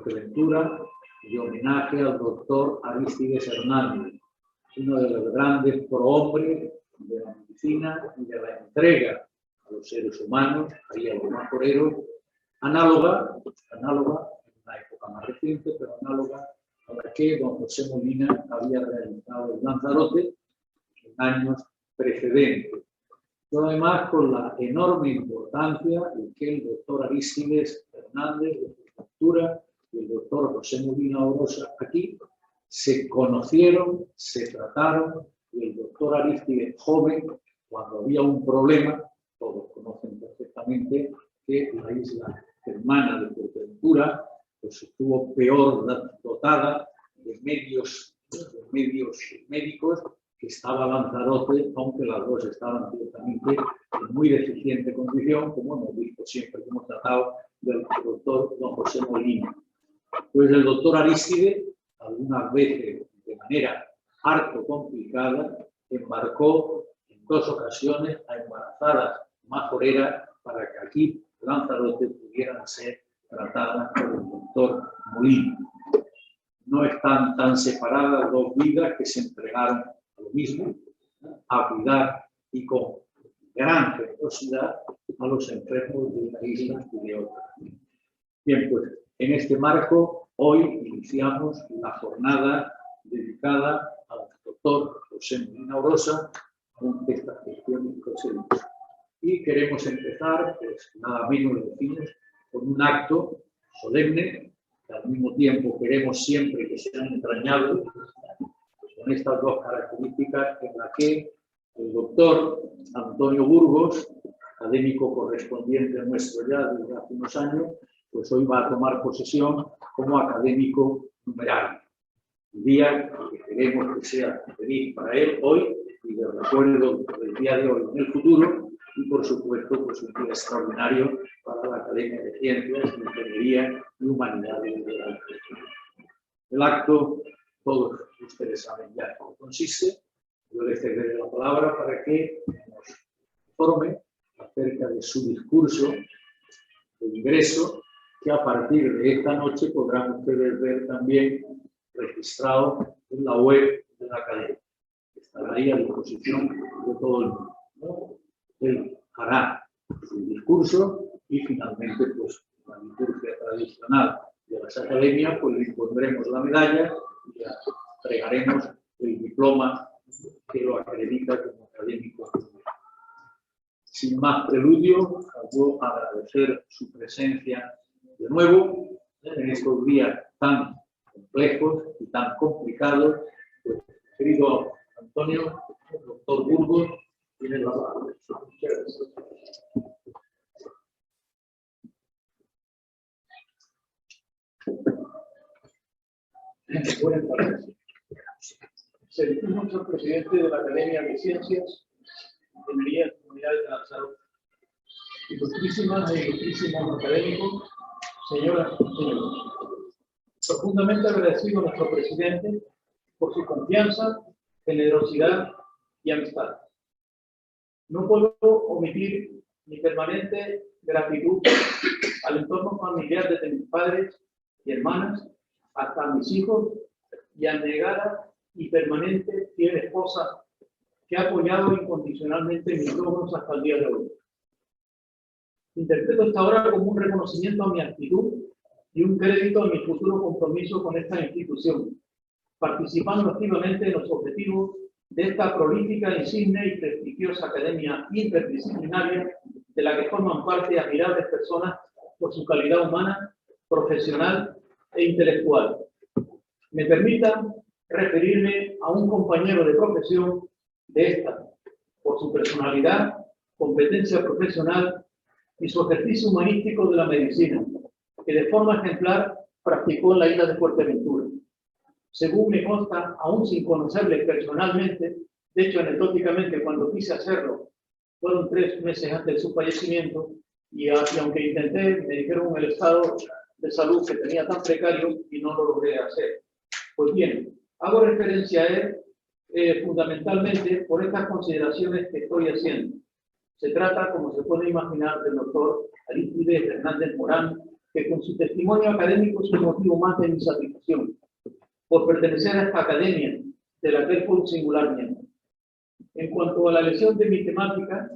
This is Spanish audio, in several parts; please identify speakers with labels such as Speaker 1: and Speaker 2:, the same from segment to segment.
Speaker 1: Fuerteventura de homenaje al doctor Arístides Hernández, uno de los grandes prohombres de la medicina y de la entrega a los seres humanos, ahí a los majoreros, análoga en una época más reciente, pero análoga a la que don José Molina había realizado en Lanzarote en años precedentes. Pero además con la enorme importancia de que el doctor Arístides Hernández de Fuerteventura y el doctor José Molina Orosa aquí se conocieron, se trataron, y el doctor Arístides joven, cuando había un problema, todos conocen perfectamente que la isla hermana de Fuerteventura pues estuvo peor dotada de medios médicos que estaba Lanzarote, aunque las dos estaban ciertamente en muy deficiente condición, como hemos visto siempre que hemos tratado del doctor don José Molina. Pues el doctor Arístides, algunas veces de manera harto complicada, embarcó en 2 ocasiones a embarazadas majoreras para que aquí Lanzarote pudieran ser tratadas por el doctor Molina. No están tan separadas 2 vidas que se entregaron a lo mismo, a cuidar y con gran generosidad a los enfermos de una isla y de otra. Bien, pues en este marco hoy iniciamos la jornada dedicada al doctor José Molina Orosa con esta gestión y procedencia. Y queremos empezar, pues nada menos decimos, con un acto solemne, que al mismo tiempo queremos siempre que sean entrañables, con estas 2 características en las que el doctor Antonio Burgos, académico correspondiente nuestro ya desde hace unos años, pues hoy va a tomar posesión como académico numerario. El día que queremos que sea feliz para él hoy y de recuerdo del día de hoy en el futuro, y por supuesto pues un día extraordinario para la Academia de Ciencias, Ingeniería y Humanidades de la Universidad. El acto, todos ustedes saben ya cómo consiste. Yo les cederé la palabra para que nos informe acerca de su discurso de ingreso, que a partir de esta noche podrán ustedes ver también registrado en la web de la Academia. Estará ahí a disposición de todo el mundo, ¿no? Él hará su discurso y finalmente, pues, la liturgia tradicional de las academias, pues le pondremos la medalla y le entregaremos el diploma que lo acredita como académico. Sin más preludio, yo agradecer su presencia de nuevo en estos días tan complejos y tan complicados. Pues, querido Antonio, doctor Burgos, tiene la palabra.
Speaker 2: Buenas tardes. Servimos al presidente de la Academia de Ciencias, Ingeniería y Comunidades de Lanzarote. Ilustrísimas e ilustrísimos académicos, señoras y señores. Profundamente agradecido a nuestro presidente por su confianza, generosidad y amistad. No puedo omitir mi permanente gratitud al entorno familiar desde mis padres y hermanas hasta mis hijos y a negada y permanente fiel esposa que ha apoyado incondicionalmente mis logros hasta el día de hoy. Interpreto esta hora como un reconocimiento a mi actitud y un crédito a mi futuro compromiso con esta institución, participando activamente en los objetivos de esta prolífica, insigne y prestigiosa academia interdisciplinaria de la que forman parte admirables personas por su calidad humana, profesional e intelectual. Me permitan referirme a un compañero de profesión de esta, por su personalidad, competencia profesional y su ejercicio humanístico de la medicina, que de forma ejemplar practicó en la isla de Fuerteventura. Según me consta, aún sin conocerle personalmente, de hecho anecdóticamente cuando quise hacerlo, fueron 3 meses antes de su fallecimiento, y aunque intenté, me dijeron el estado de salud que tenía tan precario y no lo logré hacer. Pues bien, hago referencia a él fundamentalmente por estas consideraciones que estoy haciendo. Se trata, como se puede imaginar, del doctor Arístides Hernández Morán, que con su testimonio académico es un motivo más de mi satisfacción por pertenecer a esta academia de la que fue un singular miembro. En cuanto a la elección de mi temática,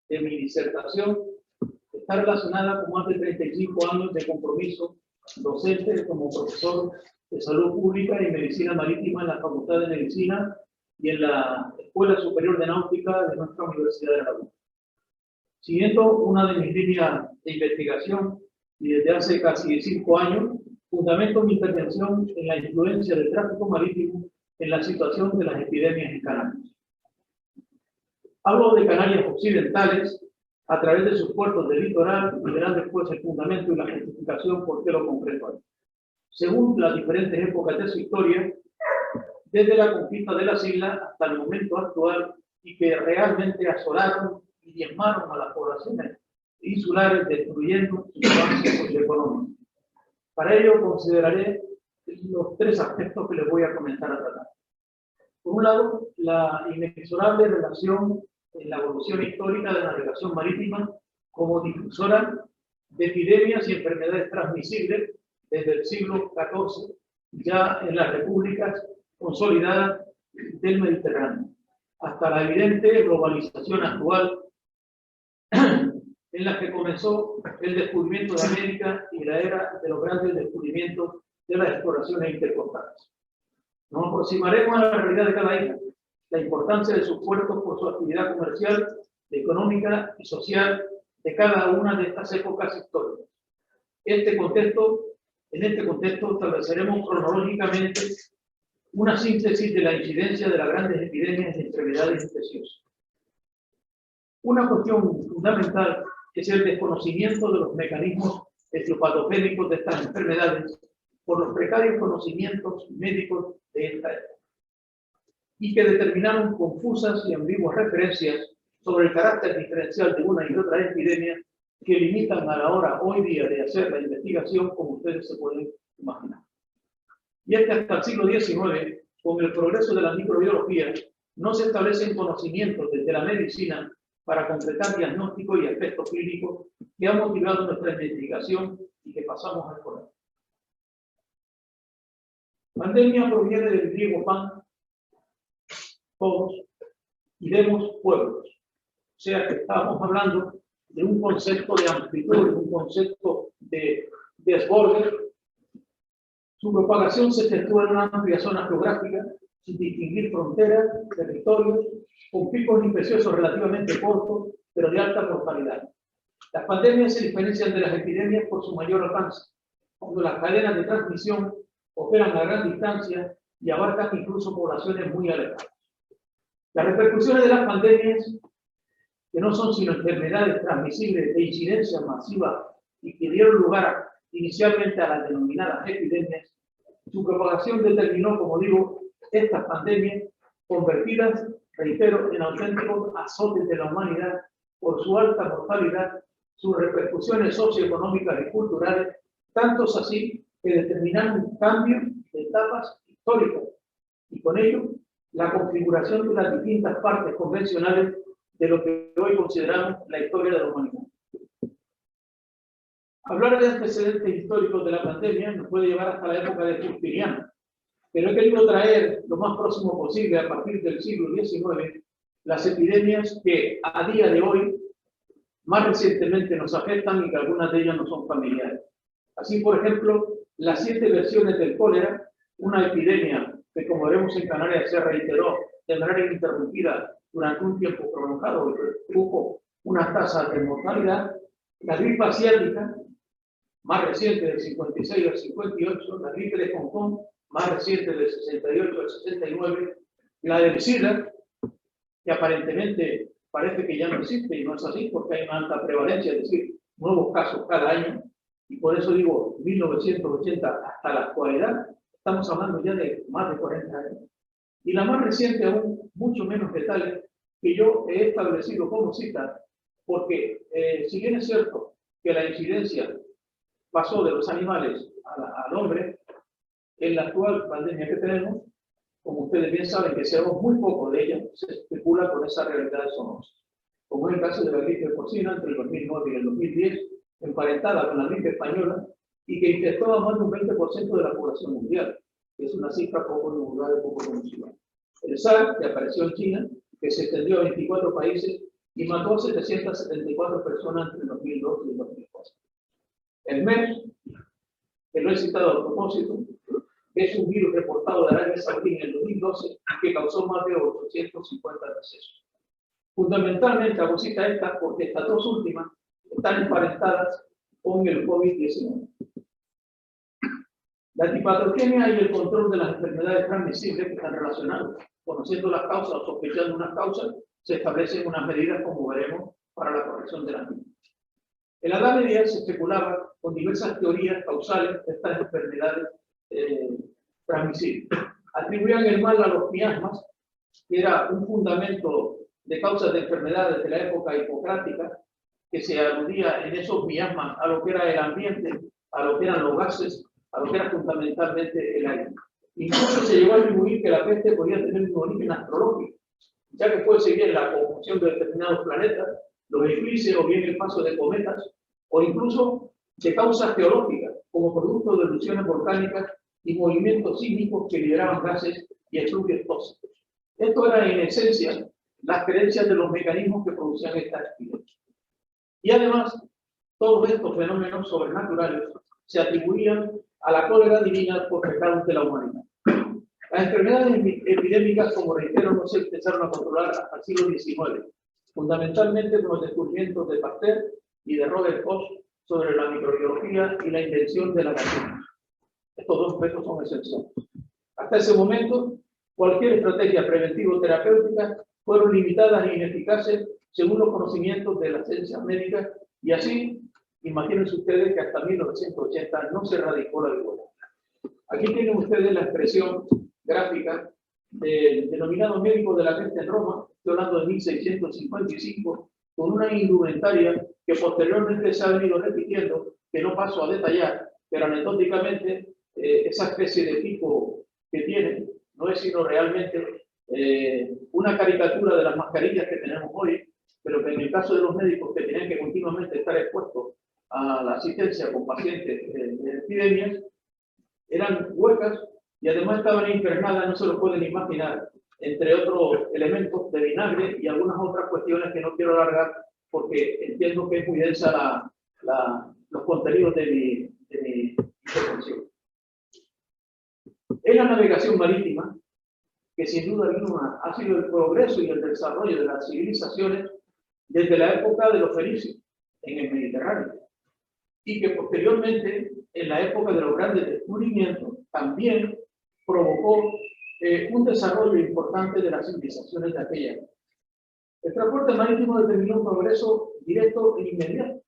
Speaker 2: de mi disertación, está relacionada con más de 35 años de compromiso docente como profesor de salud pública y medicina marítima en la Facultad de Medicina y en la Escuela Superior de Náutica de nuestra Universidad de Laguna. Siguiendo una de mis líneas de investigación y desde hace casi 5 años, fundamento mi intervención en la influencia del tráfico marítimo en la situación de las epidemias en Canarias. Hablo de Canarias occidentales a través de sus puertos de litoral y verán después el fundamento y la justificación por qué lo concreto ahí. Según las diferentes épocas de su historia, desde la conquista de las islas hasta el momento actual, y que realmente asolaron y diezmaron a las poblaciones insulares, destruyendo su avance socioeconómico. Para ello consideraré los 3 aspectos que les voy a comenzar a tratar. Por un lado, la inexorable relación en la evolución histórica de la navegación marítima como difusora de epidemias y enfermedades transmisibles desde el siglo XIV, ya en las repúblicas consolidadas del Mediterráneo, hasta la evidente globalización actual en la que comenzó el descubrimiento de América y la era de los grandes descubrimientos de las exploraciones intercostales. Nos aproximaremos a la realidad de cada isla, la importancia de sus puertos por su actividad comercial, económica y social de cada una de estas épocas históricas. En este contexto estableceremos cronológicamente una síntesis de la incidencia de las grandes epidemias de enfermedades infecciosas. Una cuestión fundamental es el desconocimiento de los mecanismos etiopatogénicos de estas enfermedades por los precarios conocimientos médicos de esta época, y que determinaron confusas y ambiguas referencias sobre el carácter diferencial de una y otra epidemia que limitan a la hora hoy día de hacer la investigación, como ustedes se pueden imaginar. Y es que hasta el siglo XIX, con el progreso de la microbiología, no se establecen conocimientos desde la medicina para completar diagnóstico y aspectos clínicos que han motivado nuestra investigación y que pasamos a exponer. Pandemia proviene del griego pan, todos, y demos, pueblos. O sea que estamos hablando de un concepto de amplitud, de un concepto de desborde. Su propagación se efectúa en una amplia zona geográfica, sin distinguir fronteras, territorios, con picos infecciosos relativamente cortos, pero de alta mortalidad. Las pandemias se diferencian de las epidemias por su mayor alcance, cuando las cadenas de transmisión operan a gran distancia y abarcan incluso poblaciones muy alejadas. Las repercusiones de las pandemias, que no son sino enfermedades transmisibles de incidencia masiva y que dieron lugar inicialmente a las denominadas epidemias, su propagación determinó, como digo, estas pandemias convertidas, reitero, en auténticos azotes de la humanidad por su alta mortalidad, sus repercusiones socioeconómicas y culturales, tantos así que determinaron un cambio de etapas históricas y con ello la configuración de las distintas partes convencionales de lo que hoy consideramos la historia de la humanidad. Hablar de antecedentes históricos de la pandemia nos puede llevar hasta la época de Justiniano, pero he querido traer lo más próximo posible, a partir del siglo XIX, las epidemias que a día de hoy más recientemente nos afectan y que algunas de ellas no son familiares. Así, por ejemplo, las 7 versiones del cólera, una epidemia que, como veremos en Canarias, se reiteró de manera ininterrumpida durante un tiempo prolongado y produjo unas tasas de mortalidad, la gripe asiática, más reciente del 56 al 58, la gripe de Hong Kong, más reciente del 68 al 69, la del SIDA, que aparentemente parece que ya no existe y no es así porque hay una alta prevalencia, es decir, nuevos casos cada año, y por eso digo 1980 hasta la actualidad, estamos hablando ya de más de 40 años. Y la más reciente aún, mucho menos letales, que yo he establecido como cita, porque si bien es cierto que la incidencia pasó de los animales al hombre, en la actual pandemia que tenemos, como ustedes bien saben que sabemos muy poco de ella, se especula con esa realidad de sonoros. Como en el caso de la gripe porcina entre el 2009 y el 2010, emparentada con la gripe española y que infectó a más de un 20% de la población mundial, que es una cifra poco divulgada y poco conocida. El SARS, que apareció en China, que se extendió a 24 países y mató a 774 personas entre 2002 y 2004. El MERS, que lo he citado a propósito, es un virus reportado de Arabia Saudí en el 2012 que causó más de 850 decesos. Fundamentalmente hago cita a estas porque estas dos últimas están emparentadas con el COVID-19. La antipatogenia y el control de las enfermedades transmisibles que están relacionadas. Conociendo las causas o sospechando unas causas, se establecen unas medidas, como veremos, para la corrección de las mismas. En la Edad Media se especulaba con diversas teorías causales de estas enfermedades transmisibles. Atribuían el mal a los miasmas, que era un fundamento de causas de enfermedades de la época hipocrática, que se aludía en esos miasmas a lo que era el ambiente, a lo que eran los gases, a lo que era fundamentalmente el aire. Incluso se llegó a atribuir que la peste podía tener un origen astrológico, ya que puede seguir la conjunción de determinados planetas, los eclipses o bien el paso de cometas, o incluso de causas geológicas, como producto de erupciones volcánicas y movimientos sísmicos que liberaban gases y efluvios tóxicos. Esto era, en esencia, las creencias de los mecanismos que producían estas epidemias. Y además, todos estos fenómenos sobrenaturales se atribuían a la cólera divina por pecados de la humanidad. Las enfermedades epidémicas, como reitero, no se empezaron a controlar hasta el siglo XIX, fundamentalmente con los descubrimientos de Pasteur y de Robert Koch sobre la microbiología y la invención de la vacuna. Estos dos aspectos son esenciales. Hasta ese momento, cualquier estrategia preventivo-terapéutica fueron limitadas e ineficaces según los conocimientos de las ciencias médicas, y así, imagínense ustedes que hasta 1980 no se erradicó la viruela. Aquí tienen ustedes la expresión gráfica del denominado médico de la peste en Roma, estoy hablando de 1655, con una indumentaria que posteriormente se ha venido repitiendo, que no paso a detallar, pero anecdóticamente esa especie de pico que tiene no es sino realmente una caricatura de las mascarillas que tenemos hoy, pero que en el caso de los médicos que tenían que continuamente estar expuestos a la asistencia con pacientes de epidemias, eran huecas y además estaban impregnadas, no se lo pueden imaginar, entre otros elementos de vinagre y algunas otras cuestiones que no quiero alargar porque entiendo que es muy densa los contenidos de mi intervención. Es la navegación marítima que sin duda alguna ha sido el progreso y el desarrollo de las civilizaciones desde la época de los fenicios en el Mediterráneo, y que posteriormente, en la época de los grandes descubrimientos, también provocó un desarrollo importante de las civilizaciones de aquella época. El transporte marítimo determinó un progreso directo e inmediato,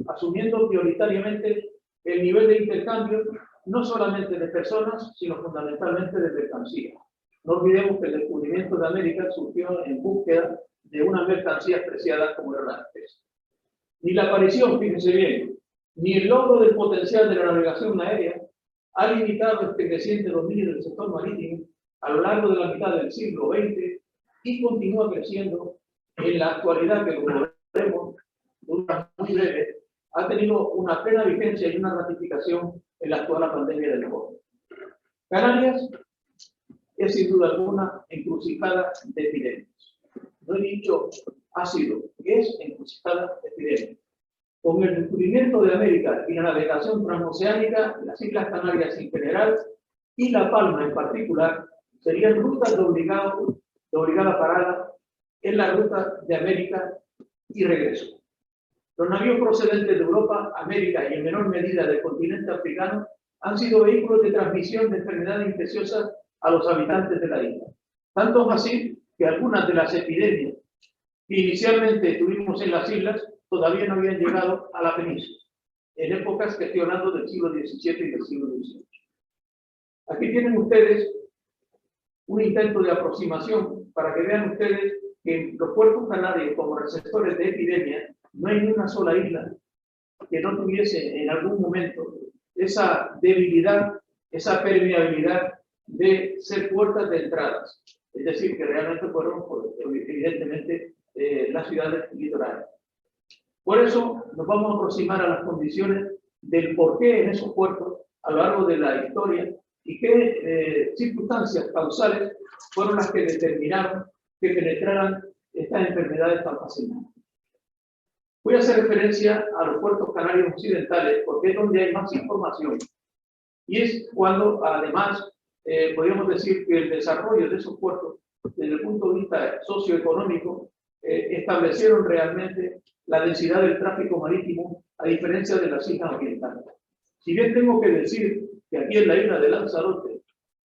Speaker 2: asumiendo prioritariamente el nivel de intercambio no solamente de personas, sino fundamentalmente de mercancías. No olvidemos que el descubrimiento de América surgió en búsqueda de unas mercancías preciadas como era la peste. Ni la aparición, fíjense bien, ni el logro del potencial de la navegación aérea ha limitado este creciente dominio del sector marítimo a lo largo de la mitad del siglo XX y continúa creciendo en la actualidad, que como veremos, dura muy breve, ha tenido una plena vigencia y una ratificación en la actual pandemia del COVID. Canarias es sin duda alguna encrucijada de epidemias. No he dicho ha sido, es encrucijada de epidemias. Con el descubrimiento de América y la navegación transoceánica, las Islas Canarias en general y La Palma en particular serían rutas de obligada parada en la ruta de América y regreso. Los navíos procedentes de Europa, América y en menor medida del continente africano han sido vehículos de transmisión de enfermedades infecciosas a los habitantes de la isla. Tanto es así que algunas de las epidemias que inicialmente tuvimos en las islas todavía no habían llegado a la península, en épocas que estoy hablando del siglo XVII y del siglo XVIII. Aquí tienen ustedes un intento de aproximación para que vean ustedes que en los puertos canarios como receptores de epidemias no hay ni una sola isla que no tuviese en algún momento esa debilidad, esa permeabilidad de ser puertas de entradas. Es decir, que realmente fueron, evidentemente, las ciudades litorales. Por eso, nos vamos a aproximar a las condiciones del porqué en esos puertos a lo largo de la historia y qué circunstancias causales fueron las que determinaron que penetraran estas enfermedades tan fascinantes. Voy a hacer referencia a los puertos canarios occidentales porque es donde hay más información y es cuando además podríamos decir que el desarrollo de esos puertos desde el punto de vista socioeconómico establecieron realmente la densidad del tráfico marítimo a diferencia de las islas orientales. Si bien tengo que decir que aquí en la isla de Lanzarote,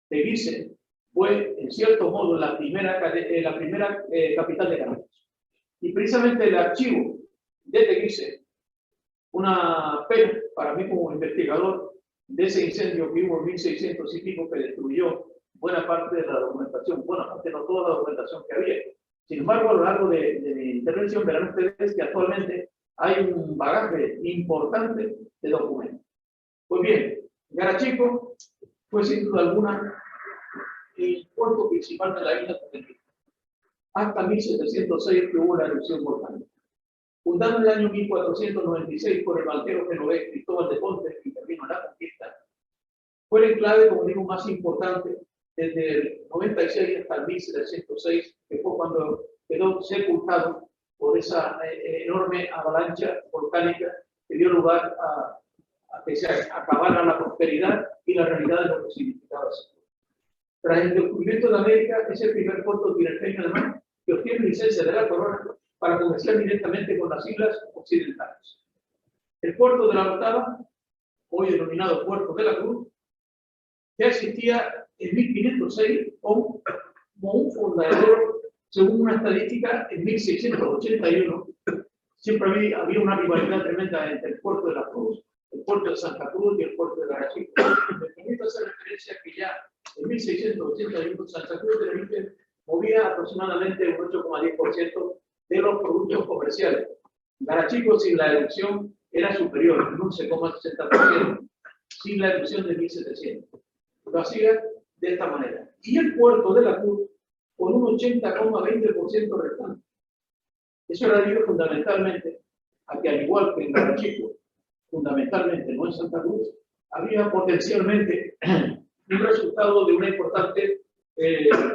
Speaker 2: Teguise fue en cierto modo la primera capital de Canarias. Y precisamente el archivo de Teguise, una pena para mí como investigador de ese incendio que hubo en 1600 y pico que destruyó buena parte de la documentación, buena parte, no toda la documentación que había. Sin embargo, a lo largo de mi intervención verán ustedes que actualmente hay un bagaje importante de documentos. Pues bien, Garachico fue sin duda alguna el puerto principal de la isla hasta 1706 que hubo la erupción volcánica. Fundado en el año 1496 por el banquero genovés Cristóbal de Ponte, que intervino en la conquista, fue el enclave, como digo, más importante desde el 96 hasta el 1706, que fue cuando quedó sepultado por esa enorme avalancha volcánica que dio lugar a que se acabara la prosperidad y la realidad de lo que significaba eso. Tras el descubrimiento de América, es el primer puerto tinerfeño además que obtiene licencia de la corona para comerciar directamente con las islas occidentales. El puerto de la Orotava, hoy denominado Puerto de la Cruz, ya existía en 1506 como un fundador, según una estadística, en 1681. Siempre había una rivalidad tremenda entre el puerto de la Cruz, el puerto de Santa Cruz y el puerto de Garachico. Me permito hacer referencia que ya en 1681 Santa Cruz de Tenerife movía aproximadamente un 8,10% de los productos comerciales. Garachico, sin la erupción, era superior, un 11,60%, sin la erupción de 1700. Lo hacía de esta manera. Y el puerto de la Cruz con un 80,20% restante. Eso era debido fundamentalmente a que, al igual que en Garachico, fundamentalmente no en Santa Cruz, había potencialmente un resultado de una importante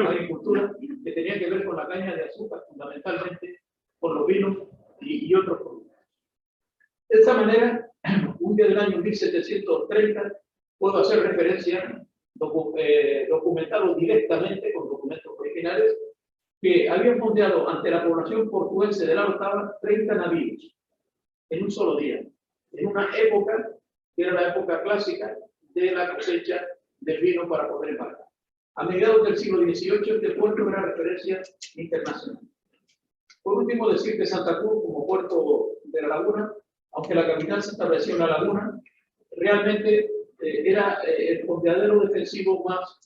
Speaker 2: agricultura que tenía que ver con la caña de azúcar, fundamentalmente con los vinos y otros productos. De esta manera, un día del año 1730, puedo hacer referencia, documentado directamente con documentos originales, que habían fondeado ante la población portuense de la Orotava 30 navíos en un solo día, en una época que era la época clásica de la cosecha del vino para poder embarcar. A mediados del siglo XVIII, este puerto era referencia internacional. Por último, decir que Santa Cruz, como puerto de la laguna, aunque la capital se estableció en la laguna, realmente era el fondeadero defensivo más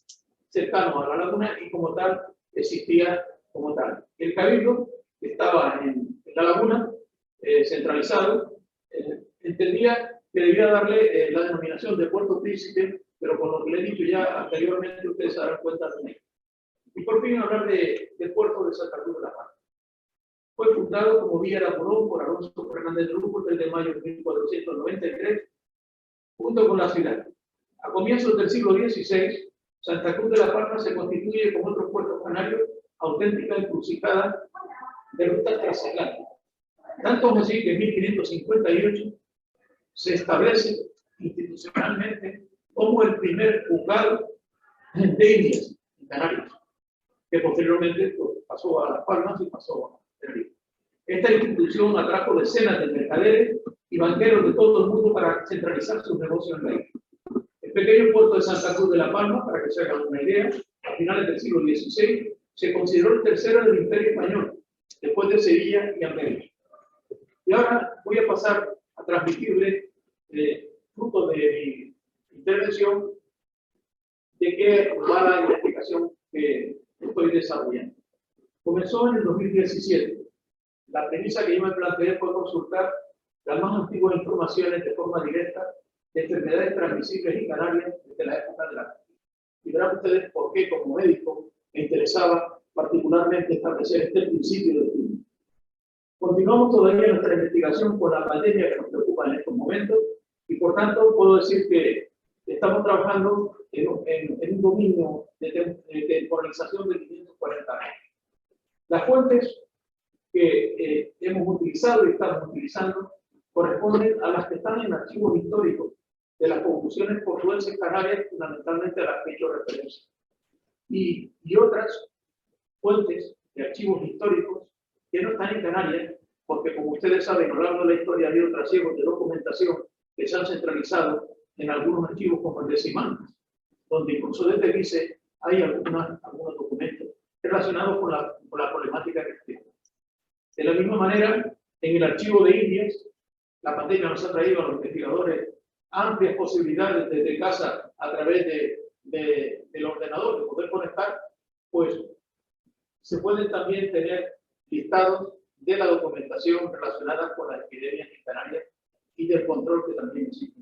Speaker 2: cercano a la laguna y como tal existía como tal. El cabildo, que estaba en la laguna, centralizado, entendía que debía darle la denominación de Puerto Príncipe, pero con lo que le he dicho ya anteriormente, ustedes se darán cuenta de ello. Y por fin hablar del puerto de Santa Cruz de la Palma. Fue fundado como Villa de Morón por Alonso Fernández de Lugo el 3 de mayo de 1493, junto con la ciudad. A comienzos del siglo XVI, Santa Cruz de la Palma se constituye como otros puertos canarios auténtica encrucijada de ruta transatlántica. Tanto así que en 1558 se establece institucionalmente como el primer juzgado de Indias en Canarias, que posteriormente pasó a Las Palmas y pasó a Tenerife. Esta institución atrajo decenas de mercaderes y banqueros de todo el mundo para centralizar sus negocios en la isla. El pequeño puerto de Santa Cruz de la Palma, para que se hagan una idea, a finales del siglo XVI, se consideró el tercero del Imperio Español, después de Sevilla y América. Y ahora voy a pasar a transmitirle, fruto de mi intervención, de qué va la investigación que estoy desarrollando. Comenzó en el 2017. La premisa que yo me planteé fue consultar las más antiguas informaciones de forma directa de enfermedades transmisibles en Canarias desde la época de la pandemia. Y verán ustedes por qué, como médico, me interesaba particularmente establecer este principio de estudio. Continuamos todavía nuestra investigación por la pandemia que nos preocupa en estos momentos y por tanto puedo decir que estamos trabajando en un dominio de temporalización de 540 años. Las fuentes que hemos utilizado y estamos utilizando corresponden a las que están en archivos históricos de las confusiones portuenses canarias, fundamentalmente a las que he hecho referencia. Y otras fuentes de archivos históricos que no están en Canarias, porque como ustedes saben, a lo largo de la historia ha habido trasiegos de documentación que se han centralizado en algunos archivos como el de Simancas, donde incluso desde Vice hay algunos documentos relacionados con la problemática que tenemos. De la misma manera, en el archivo de Indias, la pandemia nos ha traído a los investigadores amplias posibilidades desde casa a través del ordenador de poder conectar, pues se pueden también tener listados de la documentación relacionada con las epidemias en Canarias y del control que también existe.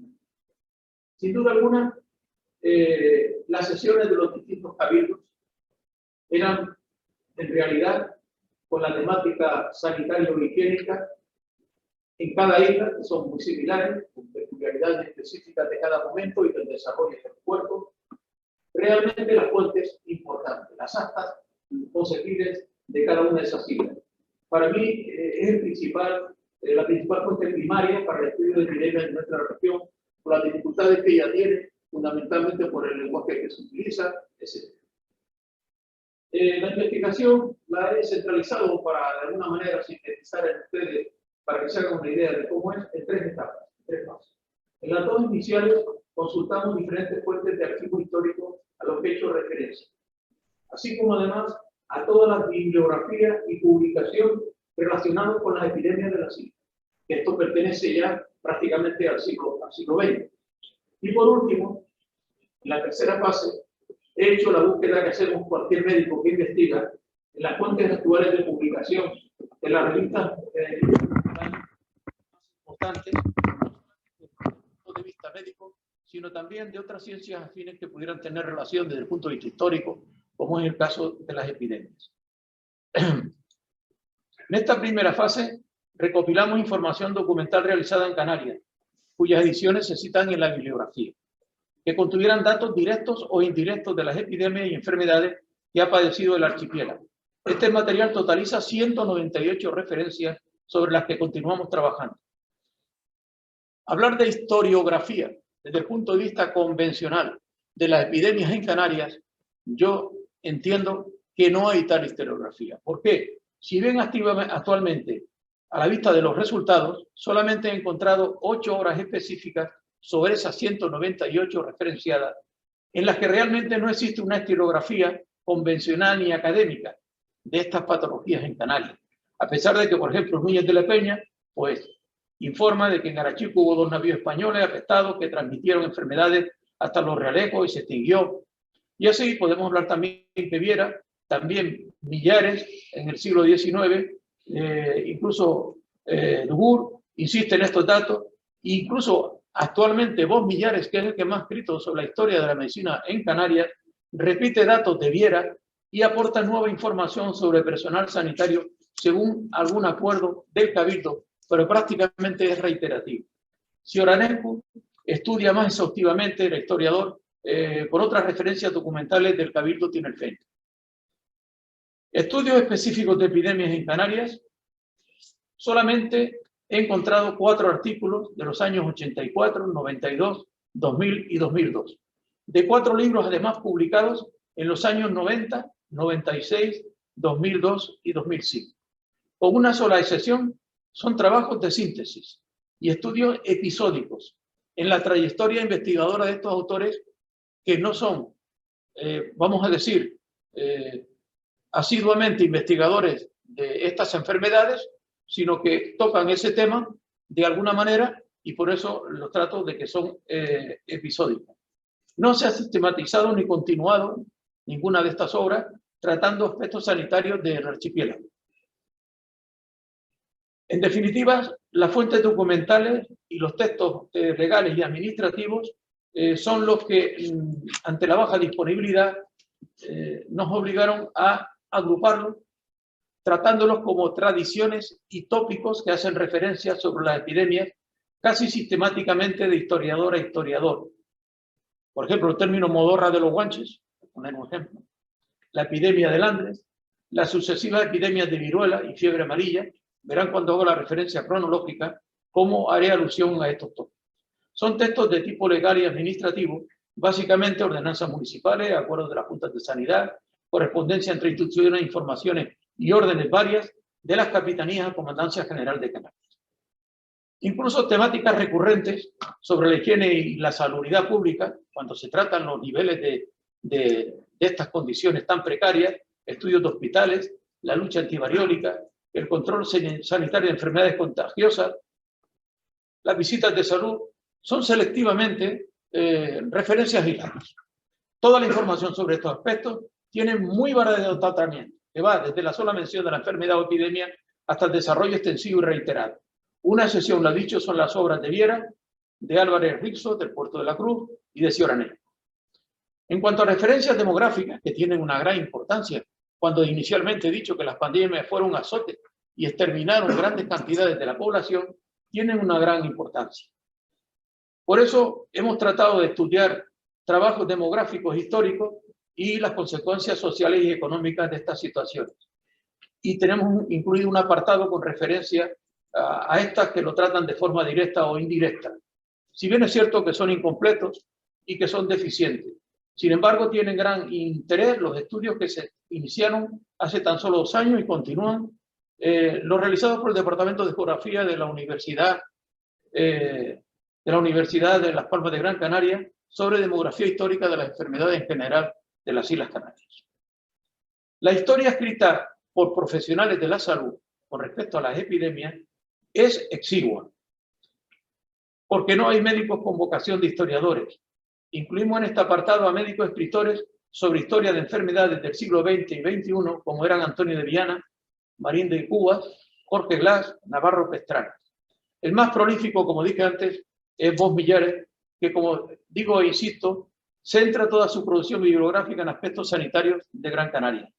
Speaker 2: Sin duda alguna, las sesiones de los distintos cabildos eran, en realidad, con la temática sanitaria o higiénica en cada isla, que son muy similares, con peculiaridades específicas de cada momento y del desarrollo del cuerpo, realmente las fuentes importantes, las actas conseguibles de cada una de esas islas. Para mí es la principal fuente primaria para el estudio de epidemias en nuestra región, por las dificultades que ella tiene, fundamentalmente por el lenguaje que se utiliza, etc. La investigación la he centralizado para, de alguna manera, sintetizar en ustedes, para que se hagan una idea de cómo es, en tres etapas, tres fases. En las dos iniciales consultamos diferentes fuentes de archivo histórico a los que he hecho referencia, así como además a toda la bibliografía y publicación relacionadas con las epidemias de la islas. Esto pertenece ya prácticamente al siglo XX. Y por último, en la tercera fase, he hecho la búsqueda que hacemos cualquier médico que investiga en las fuentes actuales de publicación de las revistas más importantes desde el punto de vista médico, sino también de otras ciencias afines que pudieran tener relación desde el punto de vista histórico, como es el caso de las epidemias. En esta primera fase recopilamos información documental realizada en Canarias, cuyas ediciones se citan en la bibliografía, que contuvieran datos directos o indirectos de las epidemias y enfermedades que ha padecido el archipiélago. Este material totaliza 198 referencias sobre las que continuamos trabajando. Hablar de historiografía desde el punto de vista convencional de las epidemias en Canarias, yo entiendo que no hay tal historiografía. ¿Por qué? Si bien actualmente, a la vista de los resultados, solamente he encontrado 8 obras específicas sobre esas 198 referenciadas, en las que realmente no existe una historiografía convencional ni académica de estas patologías en Canarias. A pesar de que, por ejemplo, Núñez de la Peña, pues, informa de que en Arachico hubo 2 navíos españoles afectados que transmitieron enfermedades hasta los Realejos y se extinguió. Y así podemos hablar también de Viera, también Millares en el siglo XIX, incluso Dugur insiste en estos datos, incluso actualmente Vos Millares, que es el que más ha escrito sobre la historia de la medicina en Canarias, repite datos de Viera y aporta nueva información sobre personal sanitario según algún acuerdo del Cabildo, pero prácticamente es reiterativo. Cioranescu estudia más exhaustivamente, el historiador, por otras referencias documentales del Cabildo Tinerfeño. Estudios específicos de epidemias en Canarias, solamente he encontrado 4 artículos de los años 84, 92, 2000 y 2002, de 4 libros además publicados en los años 90, 96, 2002 y 2005. Con una sola excepción, son trabajos de síntesis y estudios episódicos en la trayectoria investigadora de estos autores que no son, vamos a decir, asiduamente investigadores de estas enfermedades, sino que tocan ese tema de alguna manera y por eso los trato de que son episódicos. No se ha sistematizado ni continuado ninguna de estas obras tratando aspectos sanitarios del archipiélago. En definitiva, las fuentes documentales y los textos legales y administrativos son los que, ante la baja disponibilidad, nos obligaron a agruparlos tratándolos como tradiciones y tópicos que hacen referencia sobre las epidemias casi sistemáticamente de historiador a historiador. Por ejemplo, el término modorra de los guanches, por poner un ejemplo, la epidemia de Landres, las sucesivas epidemias de viruela y fiebre amarilla. Verán cuando hago la referencia cronológica cómo haré alusión a estos tópicos. Son textos de tipo legal y administrativo, básicamente ordenanzas municipales, acuerdos de las juntas de sanidad, correspondencia entre instituciones, informaciones y órdenes varias de las capitanías a Comandancia General de Canarias. Incluso temáticas recurrentes sobre la higiene y la salubridad pública, cuando se tratan los niveles de estas condiciones tan precarias, estudios de hospitales, la lucha antivariólica, el control sanitario de enfermedades contagiosas, las visitas de salud, son selectivamente referencias aisladas. Toda la información sobre estos aspectos tiene muy variado tratamiento, que va desde la sola mención de la enfermedad o epidemia hasta el desarrollo extensivo y reiterado. Una excepción, lo dicho, son las obras de Viera, de Álvarez Rixo, del Puerto de la Cruz y de Cioranel. En cuanto a referencias demográficas, que tienen una gran importancia, cuando inicialmente he dicho que las pandemias fueron un azote y exterminaron grandes cantidades de la población, tienen una gran importancia. Por eso hemos tratado de estudiar trabajos demográficos históricos y las consecuencias sociales y económicas de estas situaciones. Y tenemos incluido un apartado con referencia a estas que lo tratan de forma directa o indirecta. Si bien es cierto que son incompletos y que son deficientes, sin embargo tienen gran interés los estudios que se iniciaron hace tan solo 2 años y continúan, los realizados por el Departamento de Geografía de la Universidad de Las Palmas de Gran Canaria sobre demografía histórica de las enfermedades en general de las Islas Canarias. La historia escrita por profesionales de la salud con respecto a las epidemias es exigua, porque no hay médicos con vocación de historiadores. Incluimos en este apartado a médicos escritores sobre historia de enfermedades del siglo XX y XXI, como eran Antonio de Viana, Marín de Cubas, Jorge Glass, Navarro Pestrana. El más prolífico, como dije antes, es Bosch Millares, que, como digo e insisto, centra toda su producción bibliográfica en aspectos sanitarios de Gran Canaria.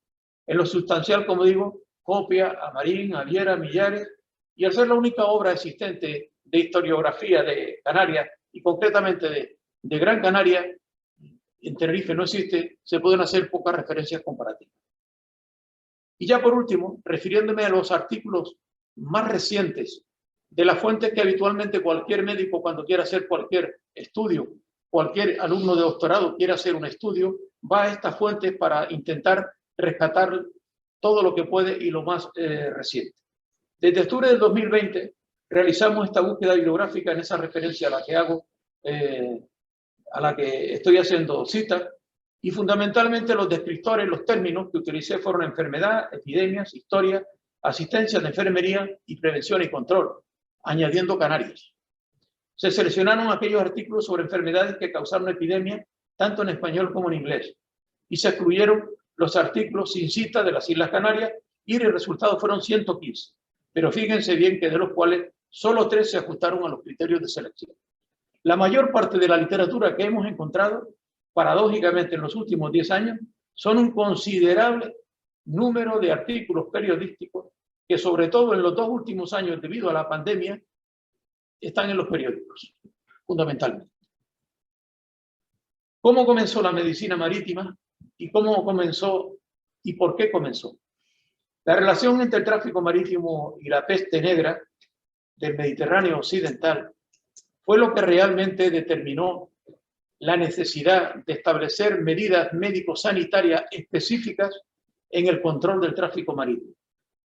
Speaker 2: En lo sustancial, como digo, copia a Marín, a Viera, a Millares, y al ser la única obra existente de historiografía de Canarias, y concretamente de Gran Canaria, en Tenerife no existe, se pueden hacer pocas referencias comparativas. Y ya por último, refiriéndome a los artículos más recientes de las fuentes que habitualmente cualquier médico, cuando quiera hacer cualquier estudio, cualquier alumno de doctorado quiera hacer un estudio, va a estas fuentes para intentar rescatar todo lo que puede y lo más reciente. Desde octubre del 2020 realizamos esta búsqueda bibliográfica en esa referencia a la que hago, a la que estoy haciendo cita, y fundamentalmente los descriptores, los términos que utilicé fueron enfermedad, epidemias, historia, asistencia de enfermería y prevención y control, añadiendo Canarias. Se seleccionaron aquellos artículos sobre enfermedades que causaron epidemias, tanto en español como en inglés, y se excluyeron los artículos sin cita de las Islas Canarias, y el resultado fueron 115. Pero fíjense bien que de los cuales solo 3 se ajustaron a los criterios de selección. La mayor parte de la literatura que hemos encontrado, paradójicamente en los últimos 10 años, son un considerable número de artículos periodísticos que, sobre todo en los 2 últimos años debido a la pandemia, están en los periódicos, fundamentalmente. ¿Cómo comenzó la medicina marítima y cómo comenzó y por qué comenzó? La relación entre el tráfico marítimo y la peste negra del Mediterráneo occidental fue lo que realmente determinó la necesidad de establecer medidas médico-sanitarias específicas en el control del tráfico marítimo.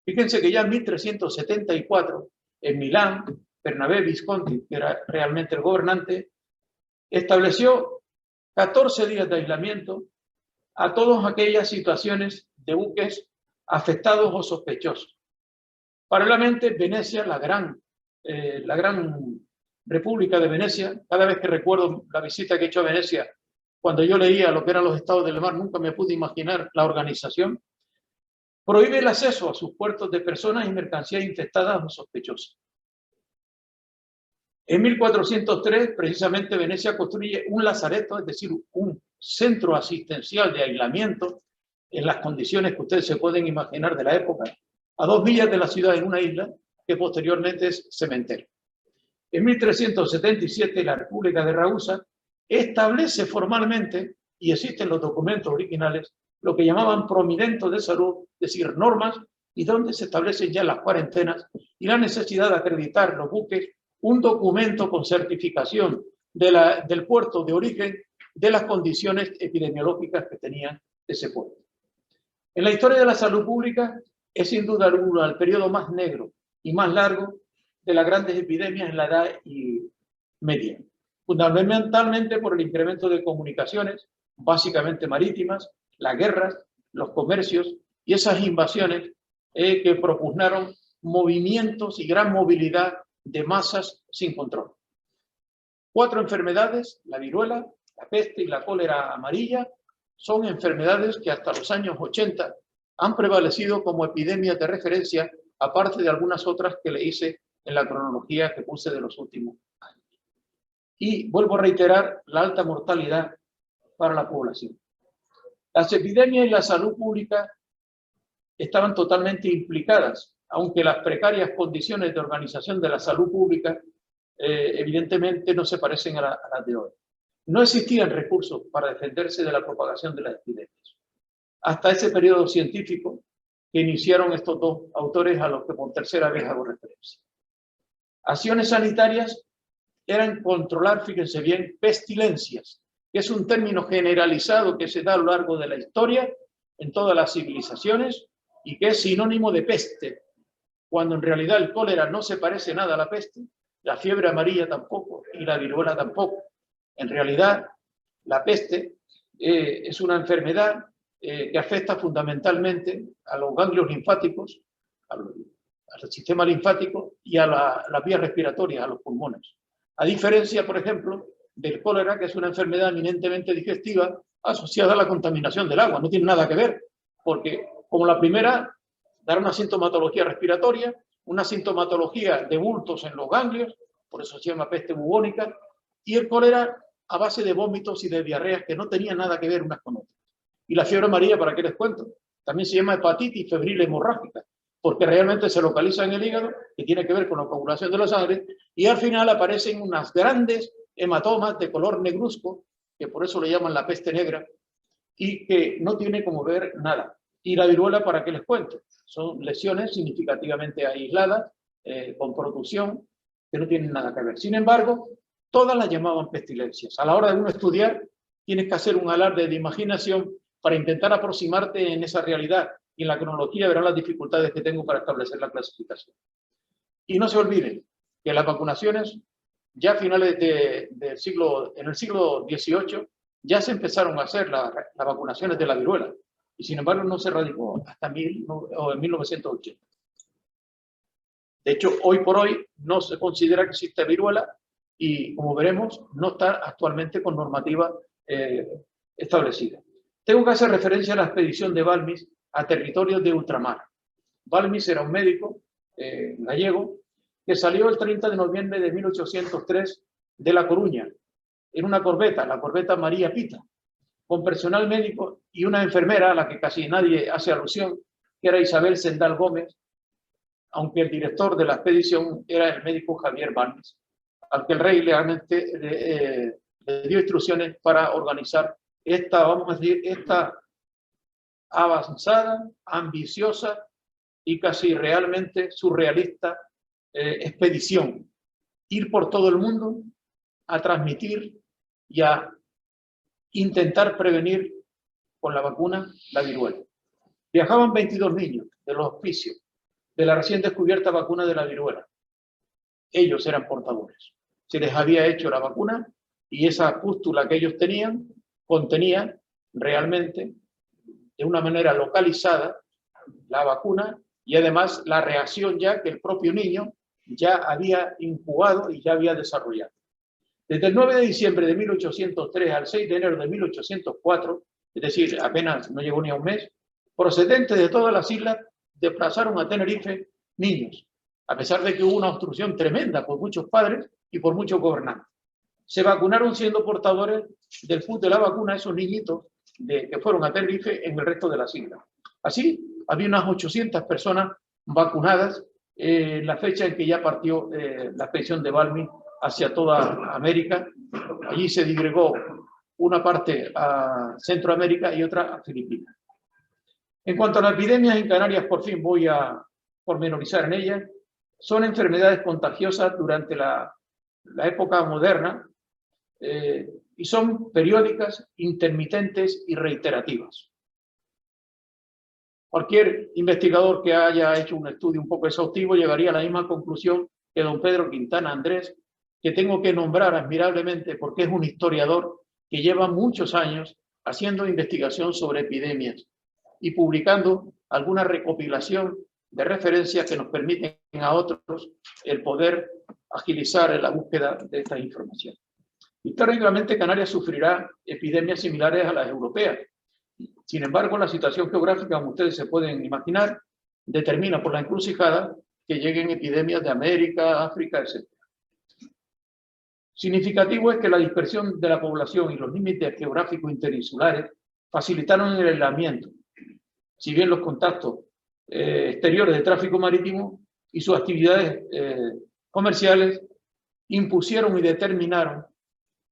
Speaker 2: Fíjense que ya en 1374, en Milán, Bernabé Visconti, que era realmente el gobernante, estableció 14 días de aislamiento a todas aquellas situaciones de buques afectados o sospechosos. Paralelamente, Venecia, la gran República de Venecia, cada vez que recuerdo la visita que he hecho a Venecia, cuando yo leía lo que eran los estados del mar, nunca me pude imaginar la organización, prohíbe el acceso a sus puertos de personas y mercancías infectadas o sospechosas. En 1403, precisamente, Venecia construye un lazareto, es decir, un centro asistencial de aislamiento en las condiciones que ustedes se pueden imaginar de la época,
Speaker 3: a 2 millas de la ciudad en una isla que posteriormente es cementerio. En 1377 la República de Ragusa establece formalmente, y existen los documentos originales, lo que llamaban prominentos de salud, es decir, normas, y donde se establecen ya las cuarentenas y la necesidad de acreditar los buques un documento con certificación del puerto de origen de las condiciones epidemiológicas que tenía ese puerto. En la historia de la salud pública es sin duda alguna el periodo más negro y más largo de las grandes epidemias en la Edad Media, fundamentalmente por el incremento de comunicaciones, básicamente marítimas, las guerras, los comercios y esas invasiones que propugnaron movimientos y gran movilidad de masas sin control. 4 enfermedades, la viruela, la peste y la cólera amarilla, son enfermedades que hasta los años 80 han prevalecido como epidemias de referencia, aparte de algunas otras que le hice en la cronología que puse de los últimos años. Y vuelvo a reiterar la alta mortalidad para la población. Las epidemias y la salud pública estaban totalmente implicadas, aunque las precarias condiciones de organización de la salud pública evidentemente no se parecen a las de hoy. No existían recursos para defenderse de la propagación de las epidemias. Hasta ese periodo científico que iniciaron estos 2 autores a los que por tercera vez hago referencia. Acciones sanitarias eran controlar, fíjense bien, pestilencias, que es un término generalizado que se da a lo largo de la historia en todas las civilizaciones y que es sinónimo de peste, cuando en realidad el cólera no se parece nada a la peste, la fiebre amarilla tampoco y la viruela tampoco. En realidad, la peste es una enfermedad que afecta fundamentalmente a los ganglios linfáticos, al sistema linfático y a las vías respiratorias, a los pulmones. A diferencia, por ejemplo, del cólera, que es una enfermedad eminentemente digestiva asociada a la contaminación del agua. No tiene nada que ver, porque como la primera, dará una sintomatología respiratoria, una sintomatología de bultos en los ganglios, por eso se llama peste bubónica, y el cólera a base de vómitos y de diarreas que no tenían nada que ver unas con otras. Y la fiebre amarilla, ¿para qué les cuento? También se llama hepatitis febril hemorrágica, porque realmente se localiza en el hígado, que tiene que ver con la coagulación de la sangre, y al final aparecen unas grandes hematomas de color negruzco, que por eso le llaman la peste negra, y que no tiene como ver nada. Y la viruela, ¿para qué les cuento? Son lesiones significativamente aisladas, con producción, que no tienen nada que ver. Sin embargo, todas las llamaban pestilencias. A la hora de uno estudiar, tienes que hacer un alarde de imaginación para intentar aproximarte en esa realidad. Y en la cronología verán las dificultades que tengo para establecer la clasificación. Y no se olviden que las vacunaciones, ya a finales en el siglo XVIII, ya se empezaron a hacer las vacunaciones de la viruela. Y sin embargo no se radicó hasta en 1980. De hecho, hoy por hoy no se considera que existe viruela y, como veremos, no está actualmente con normativa establecida. Tengo que hacer referencia a la expedición de Balmis a territorios de ultramar. Balmis era un médico gallego que salió el 30 de noviembre de 1803 de La Coruña en una corbeta, la corbeta María Pita, con personal médico y una enfermera a la que casi nadie hace alusión, que era Isabel Sendal Gómez, aunque el director de la expedición era el médico Javier Balmis, al que el rey legalmente le dio instrucciones para organizar esta, vamos a decir, esta avanzada, ambiciosa y casi realmente surrealista expedición. Ir por todo el mundo a transmitir y a intentar prevenir con la vacuna la viruela. Viajaban 22 niños de los hospicios de la recién descubierta vacuna de la viruela. Ellos eran portadores. Se les había hecho la vacuna y esa pústula que ellos tenían contenía realmente, de una manera localizada, la vacuna y además la reacción ya que el propio niño ya había incubado y ya había desarrollado. Desde el 9 de diciembre de 1803 al 6 de enero de 1804, es decir, apenas no llegó ni a un mes, procedentes de todas las islas desplazaron a Tenerife niños, a pesar de que hubo una obstrucción tremenda por muchos padres y por muchos gobernantes. Se vacunaron siendo portadores del pus de la vacuna esos niñitos que fueron a Tenerife en el resto de las islas. Así, había unas 800 personas vacunadas, la fecha en que ya partió la expedición de Balmy hacia toda América. Allí se disgregó una parte a Centroamérica y otra a Filipinas. En cuanto a las epidemias en Canarias, por fin voy a pormenorizar en ellas. Son enfermedades contagiosas durante la época moderna y son periódicas, intermitentes y reiterativas. Cualquier investigador que haya hecho un estudio un poco exhaustivo llegaría a la misma conclusión que don Pedro Quintana Andrés, que tengo que nombrar admirablemente porque es un historiador que lleva muchos años haciendo investigación sobre epidemias y publicando alguna recopilación de referencias que nos permiten a otros el poder agilizar la búsqueda de esta información. Históricamente, Canarias sufrirá epidemias similares a las europeas. Sin embargo, la situación geográfica, como ustedes se pueden imaginar, determina por la encrucijada que lleguen epidemias de América, África, etc. Significativo es que la dispersión de la población y los límites geográficos interinsulares facilitaron el aislamiento, si bien los contactos exteriores de tráfico marítimo y sus actividades comerciales impusieron y determinaron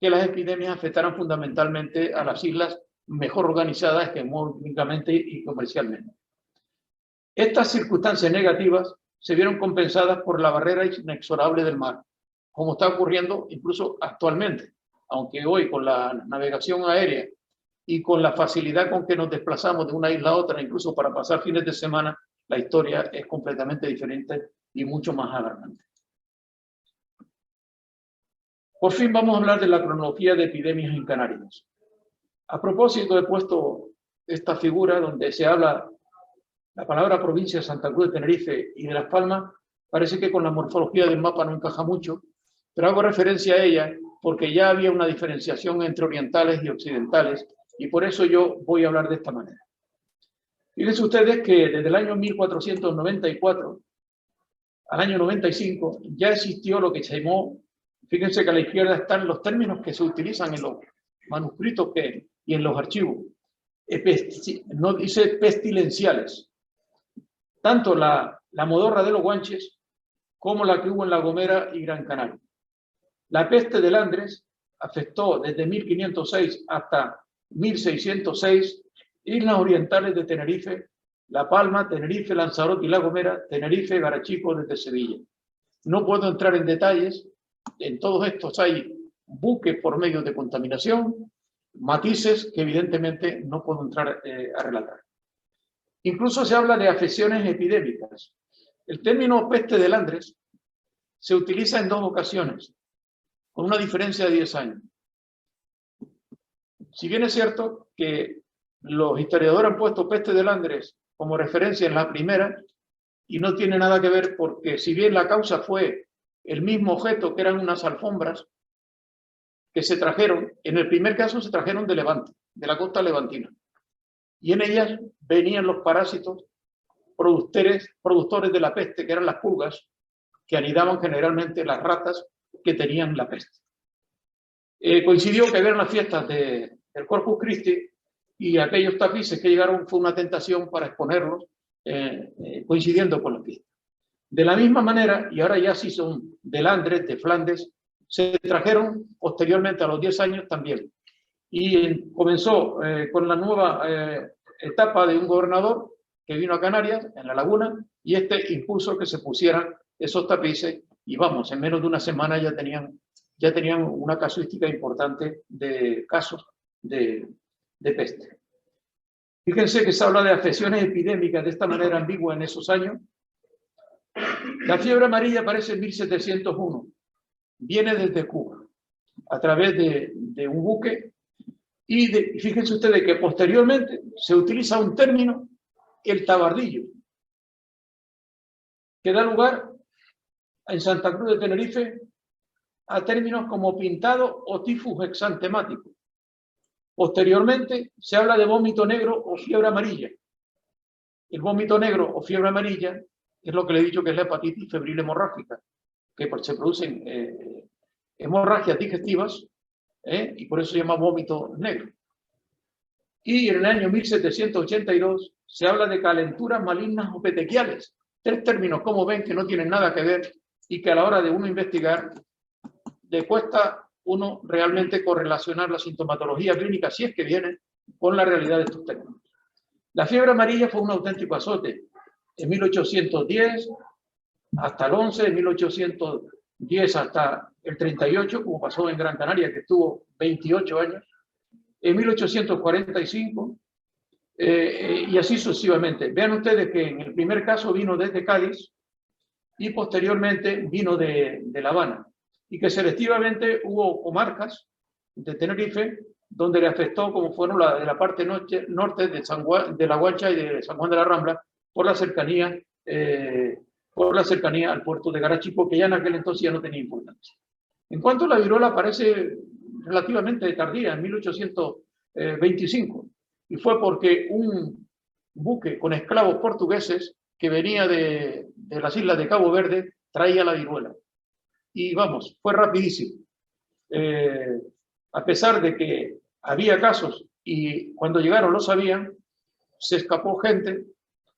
Speaker 3: que las epidemias afectaran fundamentalmente a las islas mejor organizadas hegemónicamente y comercialmente. Estas circunstancias negativas se vieron compensadas por la barrera inexorable del mar, como está ocurriendo incluso actualmente, aunque hoy con la navegación aérea y con la facilidad con que nos desplazamos de una isla a otra, incluso para pasar fines de semana, la historia es completamente diferente y mucho más alarmante. Por fin vamos a hablar de la cronología de epidemias en Canarias. A propósito, he puesto esta figura donde se habla la palabra provincia de Santa Cruz de Tenerife y de Las Palmas. Parece que con la morfología del mapa no encaja mucho, pero hago referencia a ella porque ya había una diferenciación entre orientales y occidentales y por eso yo voy a hablar de esta manera. Fíjense ustedes que desde el año 1494 al año 95 ya existió lo que se llamó, fíjense que a la izquierda están los términos que se utilizan en los manuscritos y en los archivos. No dice pestilenciales. Tanto la modorra de los Guanches como la que hubo en La Gomera y Gran Canaria. La peste de Landres afectó desde 1506 hasta 1606 islas orientales de Tenerife, La Palma, Tenerife, Lanzarote y La Gomera, Tenerife, Garachico desde Sevilla. No puedo entrar en detalles, en todos estos hay buques por medio de contaminación, matices que evidentemente no puedo entrar a relatar. Incluso se habla de afecciones epidémicas. El término peste de Landres se utiliza en dos ocasiones, con una diferencia de 10 años. Si bien es cierto que los historiadores han puesto peste de Landres como referencia en la primera, y no tiene nada que ver porque si bien la causa fue el mismo objeto, que eran unas alfombras que se trajeron, en el primer caso se trajeron de Levante, de la costa levantina, y en ellas venían los parásitos productores de la peste, que eran las pulgas, que anidaban generalmente las ratas que tenían la peste. Coincidió que eran las fiestas del Corpus Christi y aquellos tapices que llegaron fue una tentación para exponerlos coincidiendo con la fiesta. De la misma manera, y ahora ya sí son de Landres, de Flandes, se trajeron posteriormente a los 10 años también. Y comenzó con la nueva etapa de un gobernador que vino a Canarias, en La Laguna, y este impuso que se pusieran esos tapices y vamos, en menos de una semana ya tenían una casuística importante de casos de peste. Fíjense que se habla de afecciones epidémicas de esta manera ambigua en esos años. La fiebre amarilla aparece en 1701. Viene desde Cuba, a través de un buque. Y fíjense ustedes que posteriormente se utiliza un término, el tabardillo, que da lugar en Santa Cruz de Tenerife a términos como pintado o tifus exantemático. Posteriormente se habla de vómito negro o fiebre amarilla. El vómito negro o fiebre amarilla es lo que le he dicho que es la hepatitis febril hemorrágica, que se producen hemorragias digestivas y por eso se llama vómito negro. Y en el año 1782 se habla de calenturas malignas o petequiales, Tres términos, como ven, que no tienen nada que ver y que a la hora de uno investigar le cuesta uno realmente correlacionar la sintomatología clínica, si es que viene, con la realidad de estos términos. La fiebre amarilla fue un auténtico azote. En 1810 hasta el 11, en 1810 hasta el 38, como pasó en Gran Canaria, que estuvo 28 años, en 1845, y así sucesivamente. Vean ustedes que en el primer caso vino desde Cádiz y posteriormente vino de La Habana, y que selectivamente hubo comarcas de Tenerife donde le afectó, como fueron la de la parte norte de La Guancha y de San Juan de la Rambla, por la cercanía al puerto de Garachico, que ya en aquel entonces ya no tenía importancia. En cuanto a la viruela, parece relativamente tardía, en 1825, y fue porque un buque con esclavos portugueses que venía de las islas de Cabo Verde traía la viruela. Y vamos, fue rapidísimo. A pesar de que había casos y cuando llegaron lo sabían, se escapó gente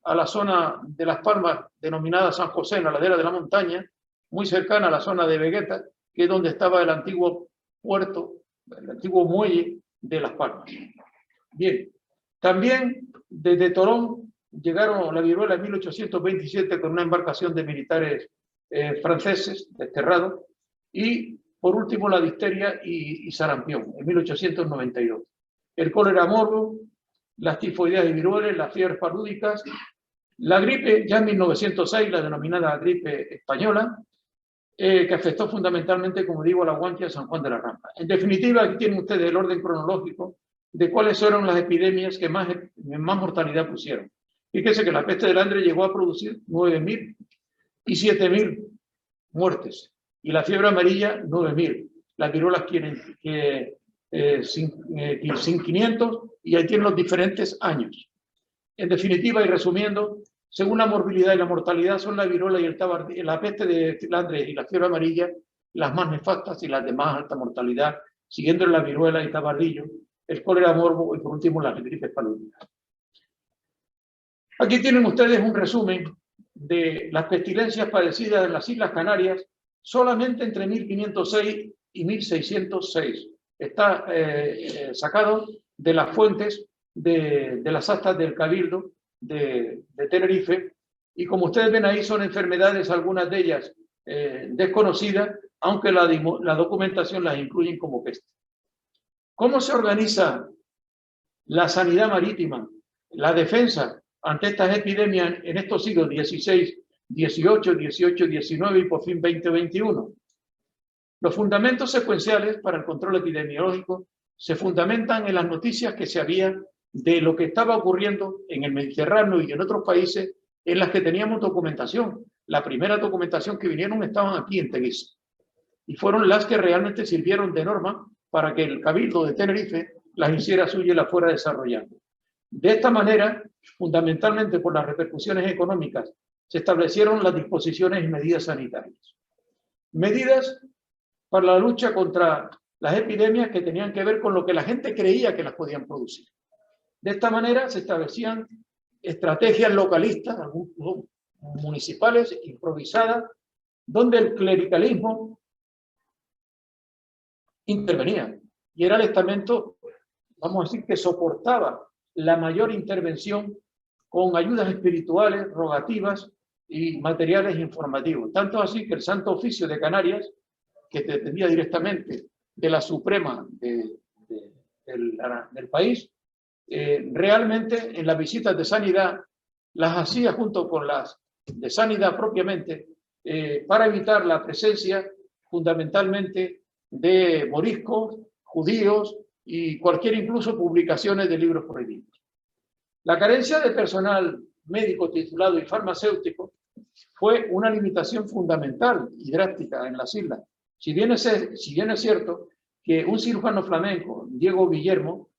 Speaker 3: a la zona de Las Palmas, denominada San José, en la ladera de la montaña, muy cercana a la zona de Vegueta, que es donde estaba el antiguo puerto, el antiguo muelle de Las Palmas. Bien, también desde Torón llegaron la viruela en 1827 con una embarcación de militares franceses desterrados, y por último la difteria y sarampión en 1892. El cólera morbo, las tifoideas y viruelas, las fiebres palúdicas, la gripe ya en 1906, la denominada gripe española, que afectó fundamentalmente, como digo, a La Guancha y a San Juan de la Rambla. En definitiva, aquí tienen ustedes el orden cronológico de cuáles fueron las epidemias que más mortalidad pusieron. Fíjense que la peste del Andre llegó a producir 9.000 y 7.000 muertes, y la fiebre amarilla 9.000. Las viruelas quieren sin 500, y ahí tienen los diferentes años. En definitiva y resumiendo, según la morbilidad y la mortalidad, son la viruela y la peste de Flandre y la fiebre amarilla las más nefastas y las de más alta mortalidad, siguiendo la viruela y tabardillo, el cólera morbo y por último las gripes palúdicas. Aquí tienen ustedes un resumen de las pestilencias padecidas en las Islas Canarias solamente entre 1506 y 1606. Está sacado de las fuentes de las actas del Cabildo de Tenerife, y como ustedes ven ahí son enfermedades, algunas de ellas desconocidas, aunque la documentación las incluye como peste. ¿Cómo se organiza la sanidad marítima, la defensa ante estas epidemias en estos siglos XVI, XVIII, XVIII, XIX y por fin XX-XXI? Los fundamentos secuenciales para el control epidemiológico se fundamentan en las noticias que se había de lo que estaba ocurriendo en el Mediterráneo y en otros países en las que teníamos documentación. La primera documentación que vinieron estaban aquí en Teguise, y fueron las que realmente sirvieron de norma para que el Cabildo de Tenerife las hiciera suya y las fuera desarrollando. De esta manera, fundamentalmente por las repercusiones económicas, se establecieron las disposiciones y medidas sanitarias. Medidas para la lucha contra las epidemias que tenían que ver con lo que la gente creía que las podían producir. De esta manera se establecían estrategias localistas, algunos municipales, improvisadas, donde el clericalismo intervenía, y era el estamento, vamos a decir, que soportaba la mayor intervención con ayudas espirituales, rogativas y materiales informativos. Tanto así que el Santo Oficio de Canarias, que dependía directamente de la Suprema del país, realmente en las visitas de sanidad las hacía junto con las de sanidad propiamente, para evitar la presencia fundamentalmente de moriscos, judíos y cualquier incluso publicaciones de libros prohibidos. La carencia de personal médico titulado y farmacéutico fue una limitación fundamental y drástica en las islas. Si bien es cierto que un cirujano flamenco, Diego Guillermo,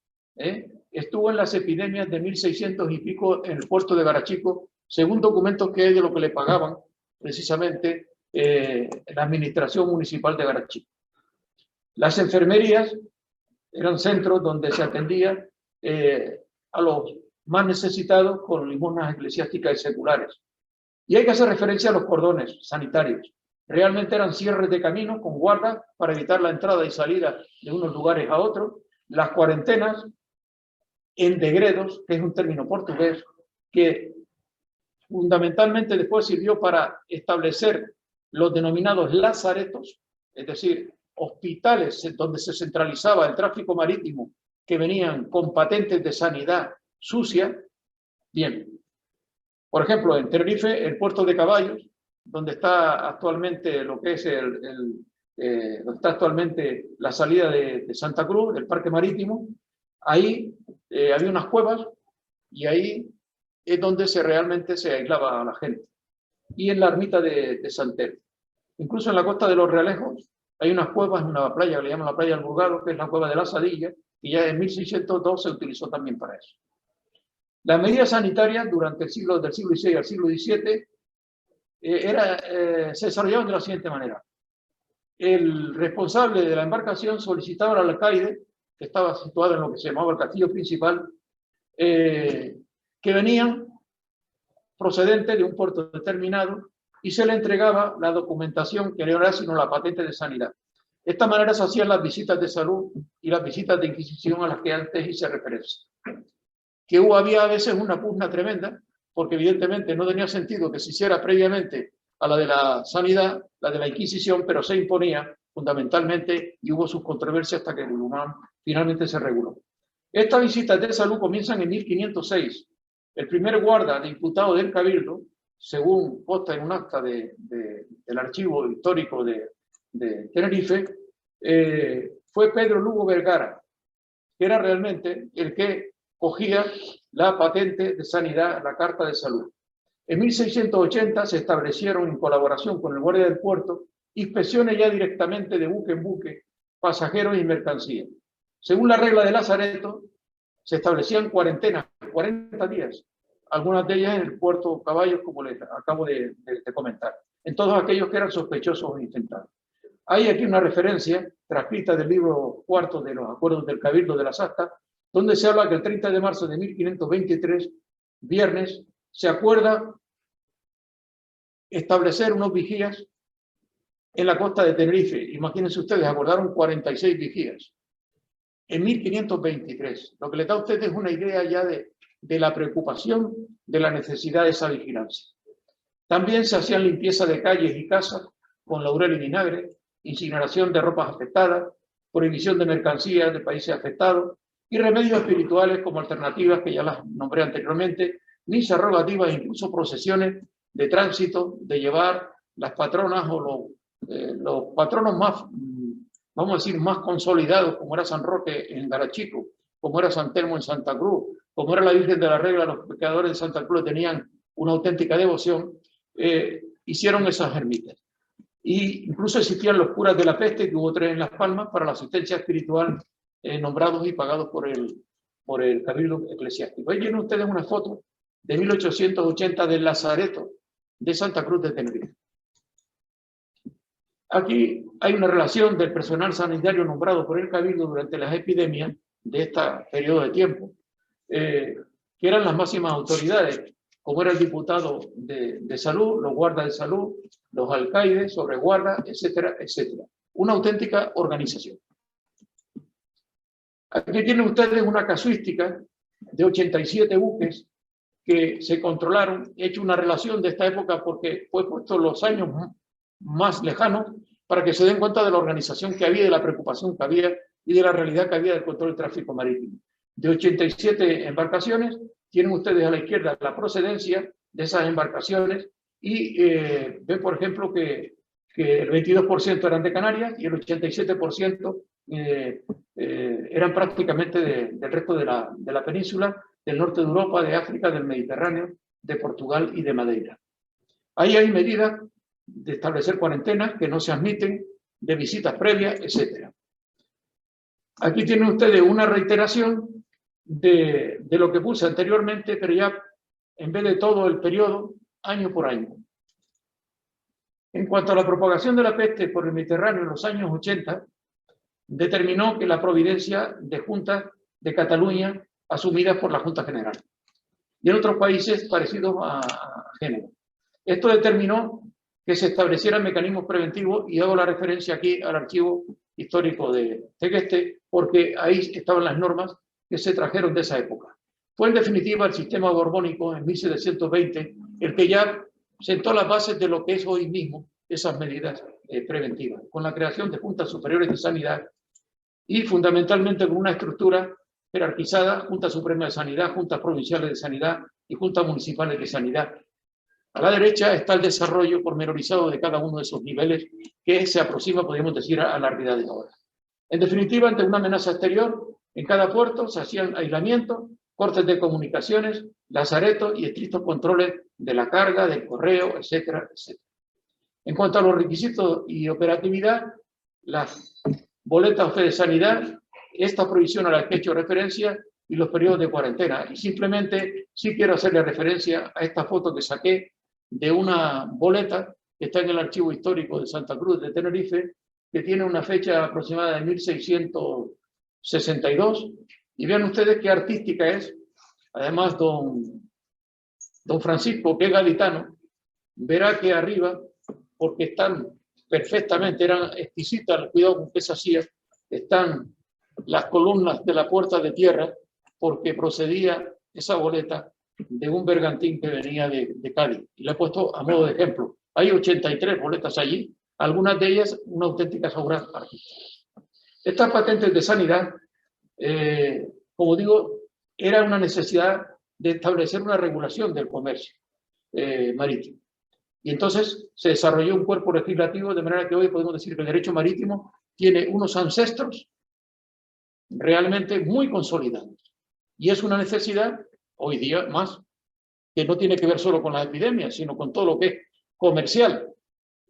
Speaker 3: estuvo en las epidemias de 1600 y pico en el puerto de Garachico, según documentos que hay de lo que le pagaban precisamente la administración municipal de Garachico. Las enfermerías eran centros donde se atendía a los más necesitados con limosnas eclesiásticas y seculares. Y hay que hacer referencia a los cordones sanitarios. Realmente eran cierres de camino con guardas para evitar la entrada y salida de unos lugares a otros. Las cuarentenas en degredos, que es un término portugués, que fundamentalmente después sirvió para establecer los denominados lazaretos, es decir, hospitales donde se centralizaba el tráfico marítimo que venían con patentes de sanidad sucia. Bien, por ejemplo, en Tenerife, el puerto de Caballos, donde está actualmente lo que es donde está actualmente la salida de Santa Cruz, del parque marítimo, ahí había unas cuevas y ahí es donde realmente se aislaba a la gente. Y en la ermita de Santer. Incluso en la costa de los Realejos hay unas cuevas, una playa que le llaman la playa del Burgado, que es la cueva de la Sadilla, y ya en 1602 se utilizó también para eso. Las medidas sanitarias durante del siglo VI al siglo XVII se desarrollaban de la siguiente manera. El responsable de la embarcación solicitaba al alcaide, que estaba situado en lo que se llamaba el castillo principal, que venían procedentes de un puerto determinado y se le entregaba la documentación que no era sino la patente de sanidad. De esta manera se hacían las visitas de salud y las visitas de inquisición a las que antes hice referencia. Que había a veces una pugna tremenda, porque evidentemente no tenía sentido que se hiciera previamente a la de la sanidad, la de la Inquisición, pero se imponía fundamentalmente y hubo sus controversias hasta que finalmente se reguló. Estas visitas de salud comienzan en 1506. El primer guarda de imputado del Cabildo, según consta en un acta del archivo histórico de Tenerife, fue Pedro Lugo Vergara, que era realmente el que cogía la patente de sanidad, la carta de salud. En 1680 se establecieron, en colaboración con el guardia del puerto, inspecciones ya directamente de buque en buque, pasajeros y mercancías. Según la regla de Lazareto, se establecían cuarentenas, 40 días, algunas de ellas en el puerto Caballos, como les acabo de comentar, en todos aquellos que eran sospechosos o intentados. Hay aquí una referencia transcrita del libro cuarto de los acuerdos del Cabildo de las Actas, donde se habla que el 30 de marzo de 1523, viernes, se acuerda establecer unos vigías en la costa de Tenerife. Imagínense ustedes, acordaron 46 vigías en 1523. Lo que les da a ustedes es una idea ya de la preocupación de la necesidad de esa vigilancia. También se hacían limpieza de calles y casas con laurel y vinagre, incineración de ropas afectadas, prohibición de mercancías de países afectados y remedios espirituales como alternativas que ya las nombré anteriormente, misas rogativas e incluso procesiones de tránsito, de llevar las patronas o los patronos más, vamos a decir, más consolidados, como era San Roque en Garachico, como era San Telmo en Santa Cruz, como era la Virgen de la Regla, los pescadores de Santa Cruz tenían una auténtica devoción, hicieron esas ermitas. Y incluso existían los curas de la peste, que hubo 3 en Las Palmas, para la asistencia espiritual, nombrados y pagados por el Cabildo Eclesiástico. Ahí tienen ustedes una foto de 1880 del Lazareto de Santa Cruz de Tenerife. Aquí hay una relación del personal sanitario nombrado por el Cabildo durante las epidemias de este periodo de tiempo, que eran las máximas autoridades, como era el diputado de salud, los guardas de salud, los alcaides, sobreguardas, etcétera, etcétera. Una auténtica organización. Aquí tienen ustedes una casuística de 87 buques que se controlaron. He hecho una relación de esta época porque fue puesto los años más lejanos para que se den cuenta de la organización que había, de la preocupación que había y de la realidad que había del control del tráfico marítimo. De 87 embarcaciones, tienen ustedes a la izquierda la procedencia de esas embarcaciones y ven, por ejemplo, que el 22% eran de Canarias y el 87% eran prácticamente del resto de la península, del norte de Europa, de África, del Mediterráneo, de Portugal y de Madeira. Ahí hay medidas de establecer cuarentenas que no se admiten, de visitas previas, etc. Aquí tienen ustedes una reiteración de lo que puse anteriormente, pero ya en vez de todo el periodo, año por año. En cuanto a la propagación de la peste por el Mediterráneo en los años 80, determinó que la providencia de juntas de Cataluña asumidas por la Junta General y en otros países parecidos a Génova. Esto determinó que se establecieran mecanismos preventivos, y hago la referencia aquí al archivo histórico de Tegueste, porque ahí estaban las normas que se trajeron de esa época. Fue en definitiva el sistema borbónico en 1720 el que ya sentó las bases de lo que es hoy mismo esas medidas preventivas, con la creación de juntas superiores de sanidad y fundamentalmente con una estructura jerarquizada: Junta Suprema de Sanidad, Juntas Provinciales de Sanidad y Juntas Municipales de Sanidad. A la derecha está el desarrollo pormenorizado de cada uno de esos niveles, que se aproxima, podríamos decir, a la realidad de ahora. En definitiva, ante una amenaza exterior, en cada puerto se hacían aislamientos, cortes de comunicaciones, lazaretos y estrictos controles de la carga, del correo, etcétera, etcétera. En cuanto a los requisitos y operatividad, las boletas de sanidad, esta provisión a la que he hecho referencia, y los periodos de cuarentena. Y simplemente sí quiero hacerle referencia a esta foto que saqué de una boleta que está en el archivo histórico de Santa Cruz de Tenerife, que tiene una fecha aproximada de 1662, y vean ustedes qué artística es. Además, don Francisco, que es gaditano, verá que arriba, porque están perfectamente, eran exquisitas el cuidado con que se hacía, están las columnas de la puerta de tierra, porque procedía esa boleta de un bergantín que venía de Cádiz. Y le he puesto a modo de ejemplo. Hay 83 boletas allí, algunas de ellas una auténtica obra artística. Estas patentes de sanidad, como digo, era una necesidad de establecer una regulación del comercio marítimo. Y entonces se desarrolló un cuerpo legislativo, de manera que hoy podemos decir que el derecho marítimo tiene unos ancestros realmente muy consolidados. Y es una necesidad, hoy día más, que no tiene que ver solo con las epidemias, sino con todo lo que es comercial.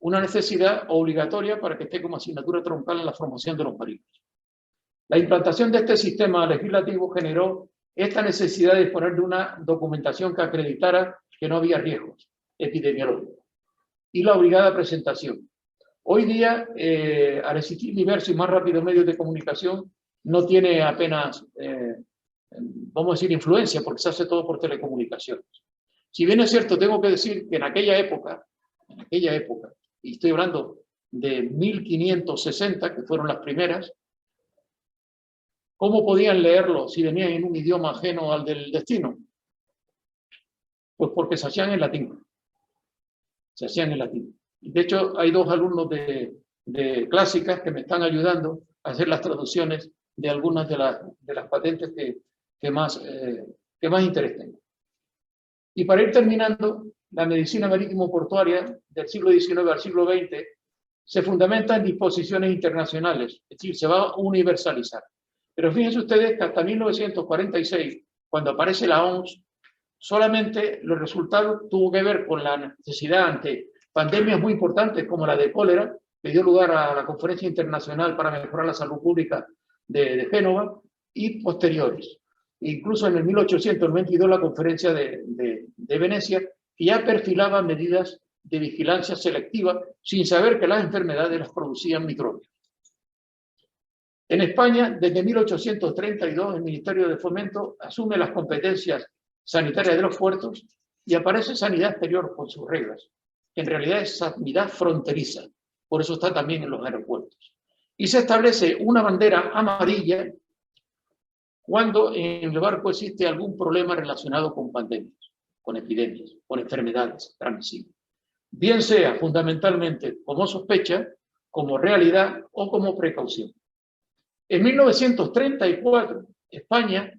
Speaker 3: Una necesidad obligatoria para que esté como asignatura troncal en la formación de los marinos. La implantación de este sistema legislativo generó esta necesidad de disponer de una documentación que acreditara que no había riesgos epidemiológicos y la obligada presentación. Hoy día, al existir diversos y más rápidos medios de comunicación, no tiene apenas, vamos a decir, influencia, porque se hace todo por telecomunicaciones. Si bien es cierto, tengo que decir que en aquella época, y estoy hablando de 1560, que fueron las primeras, ¿cómo podían leerlo si venían en un idioma ajeno al del destino? Pues porque se hacían en latín. Se hacían en latín. De hecho, hay dos alumnos de clásicas que me están ayudando a hacer las traducciones de algunas de las patentes que más interés tengo. Y para ir terminando, la medicina marítimo-portuaria del siglo XIX al siglo XX se fundamenta en disposiciones internacionales, es decir, se va a universalizar. Pero fíjense ustedes que hasta 1946, cuando aparece la OMS, solamente los resultados tuvo que ver con la necesidad ante pandemias muy importantes como la de cólera, que dio lugar a la Conferencia Internacional para Mejorar la Salud Pública de Génova, y posteriores. Incluso en el 1892 la Conferencia de Venecia, que ya perfilaba medidas de vigilancia selectiva sin saber que las enfermedades las producían microbios. En España, desde 1832, el Ministerio de Fomento asume las competencias sanitarias de los puertos y aparece sanidad exterior con sus reglas. En realidad es sanidad fronteriza, por eso está también en los aeropuertos. Y se establece una bandera amarilla cuando en el barco existe algún problema relacionado con pandemias, con epidemias, con enfermedades transmisibles. Bien sea fundamentalmente como sospecha, como realidad o como precaución. En 1934, España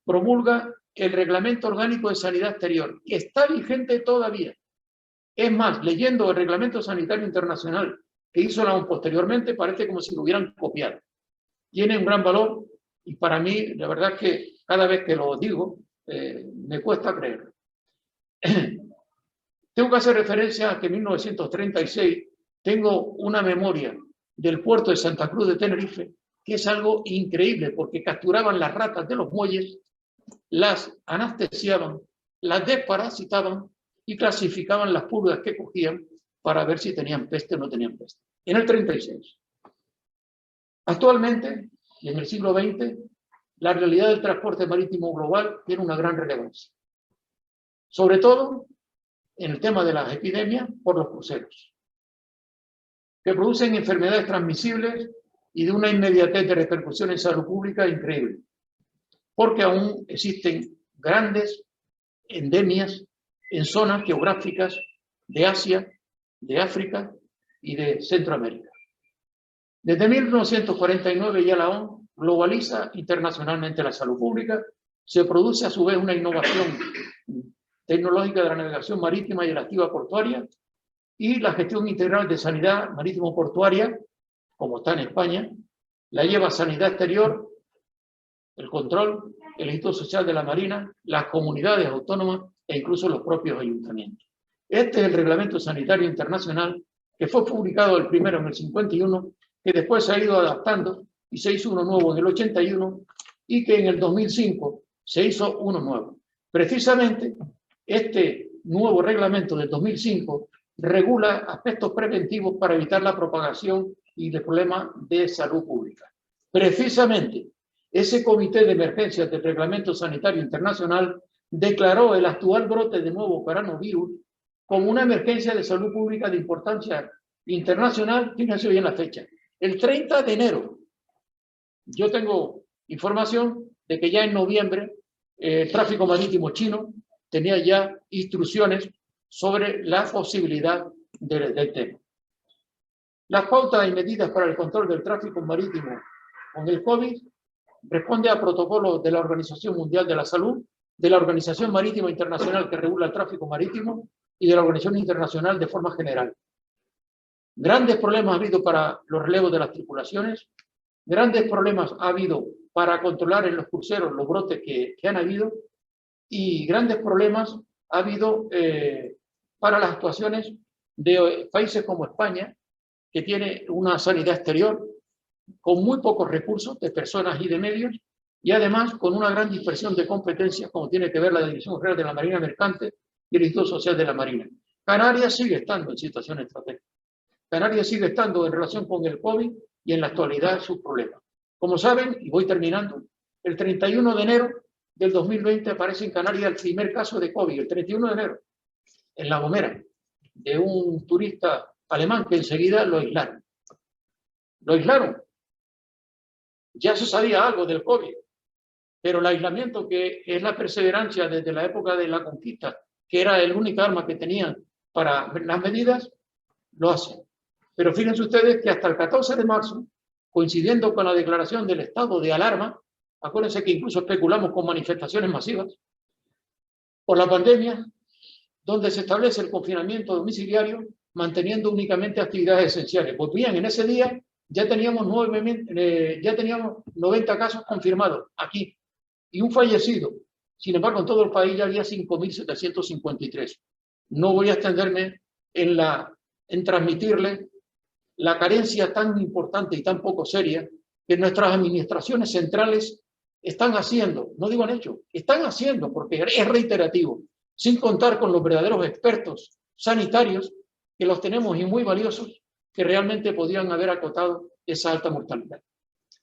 Speaker 3: promulga el Reglamento Orgánico de Sanidad Exterior, que está vigente todavía. Es más, leyendo el Reglamento Sanitario Internacional que hizo la OMS posteriormente, parece como si lo hubieran copiado. Tiene un gran valor y para mí, la verdad es que cada vez que lo digo, me cuesta creerlo. Tengo que hacer referencia a que en 1936 tengo una memoria del puerto de Santa Cruz de Tenerife, que es algo increíble, porque capturaban las ratas de los muelles, las anestesiaban, las desparasitaban y clasificaban las pulgas que cogían para ver si tenían peste o no tenían peste. En el 36. Actualmente, y en el siglo XX, la realidad del transporte marítimo global tiene una gran relevancia. Sobre todo en el tema de las epidemias por los cruceros, que producen enfermedades transmisibles y de una inmediatez de repercusión en salud pública increíble, porque aún existen grandes endemias en zonas geográficas de Asia, de África y de Centroamérica. Desde 1949 ya la OMS globaliza internacionalmente la salud pública, se produce a su vez una innovación tecnológica de la navegación marítima y de la activa portuaria y la gestión integral de sanidad marítimo-portuaria, como está en España, la lleva Sanidad Exterior, el control, el Instituto Social de la Marina, las comunidades autónomas e incluso los propios ayuntamientos. Este es el Reglamento Sanitario Internacional que fue publicado el primero en el 51, que después se ha ido adaptando y se hizo uno nuevo en el 81 y que en el 2005 se hizo uno nuevo. Precisamente este nuevo reglamento del 2005 regula aspectos preventivos para evitar la propagación y de problemas de salud pública. Precisamente ese Comité de Emergencias del Reglamento Sanitario Internacional declaró el actual brote de nuevo coronavirus como una emergencia de salud pública de importancia internacional. Fíjense bien la fecha, el 30 de enero. Yo tengo información de que ya en noviembre el tráfico marítimo chino tenía ya instrucciones sobre la posibilidad del tema. Las pautas y medidas para el control del tráfico marítimo con el COVID responde a protocolos de la Organización Mundial de la Salud, de la Organización Marítima Internacional que regula el tráfico marítimo y de la Organización Internacional de forma general. Grandes problemas ha habido para los relevos de las tripulaciones, grandes problemas ha habido para controlar en los cruceros los brotes que han habido y grandes problemas ha habido para las actuaciones de países como España, que tiene una sanidad exterior con muy pocos recursos de personas y de medios, y además con una gran dispersión de competencias, como tiene que ver la Dirección General de la Marina Mercante y el Instituto Social de la Marina. Canarias sigue estando en situación estratégica. Canarias sigue estando en relación con el COVID y en la actualidad sus problemas. Como saben, y voy terminando, el 31 de enero del 2020 aparece en Canarias el primer caso de COVID, el 31 de enero, en La Gomera, de un turista alemán que enseguida lo aislaron. Lo aislaron. Ya se sabía algo del COVID, pero el aislamiento, que es la perseverancia desde la época de la conquista, que era el único arma que tenían para las medidas, lo hacen. Pero fíjense ustedes que hasta el 14 de marzo, coincidiendo con la declaración del estado de alarma, acuérdense que incluso especulamos con manifestaciones masivas por la pandemia, donde se establece el confinamiento domiciliario, manteniendo únicamente actividades esenciales. Pues bien, en ese día ya teníamos 90 casos confirmados aquí y un fallecido. Sin embargo, en todo el país ya había 5.753. No voy a extenderme en transmitirle la carencia tan importante y tan poco seria que nuestras administraciones centrales están haciendo, no digo han hecho, están haciendo, porque es reiterativo, sin contar con los verdaderos expertos sanitarios, que los tenemos y muy valiosos, que realmente podrían haber acotado esa alta mortalidad.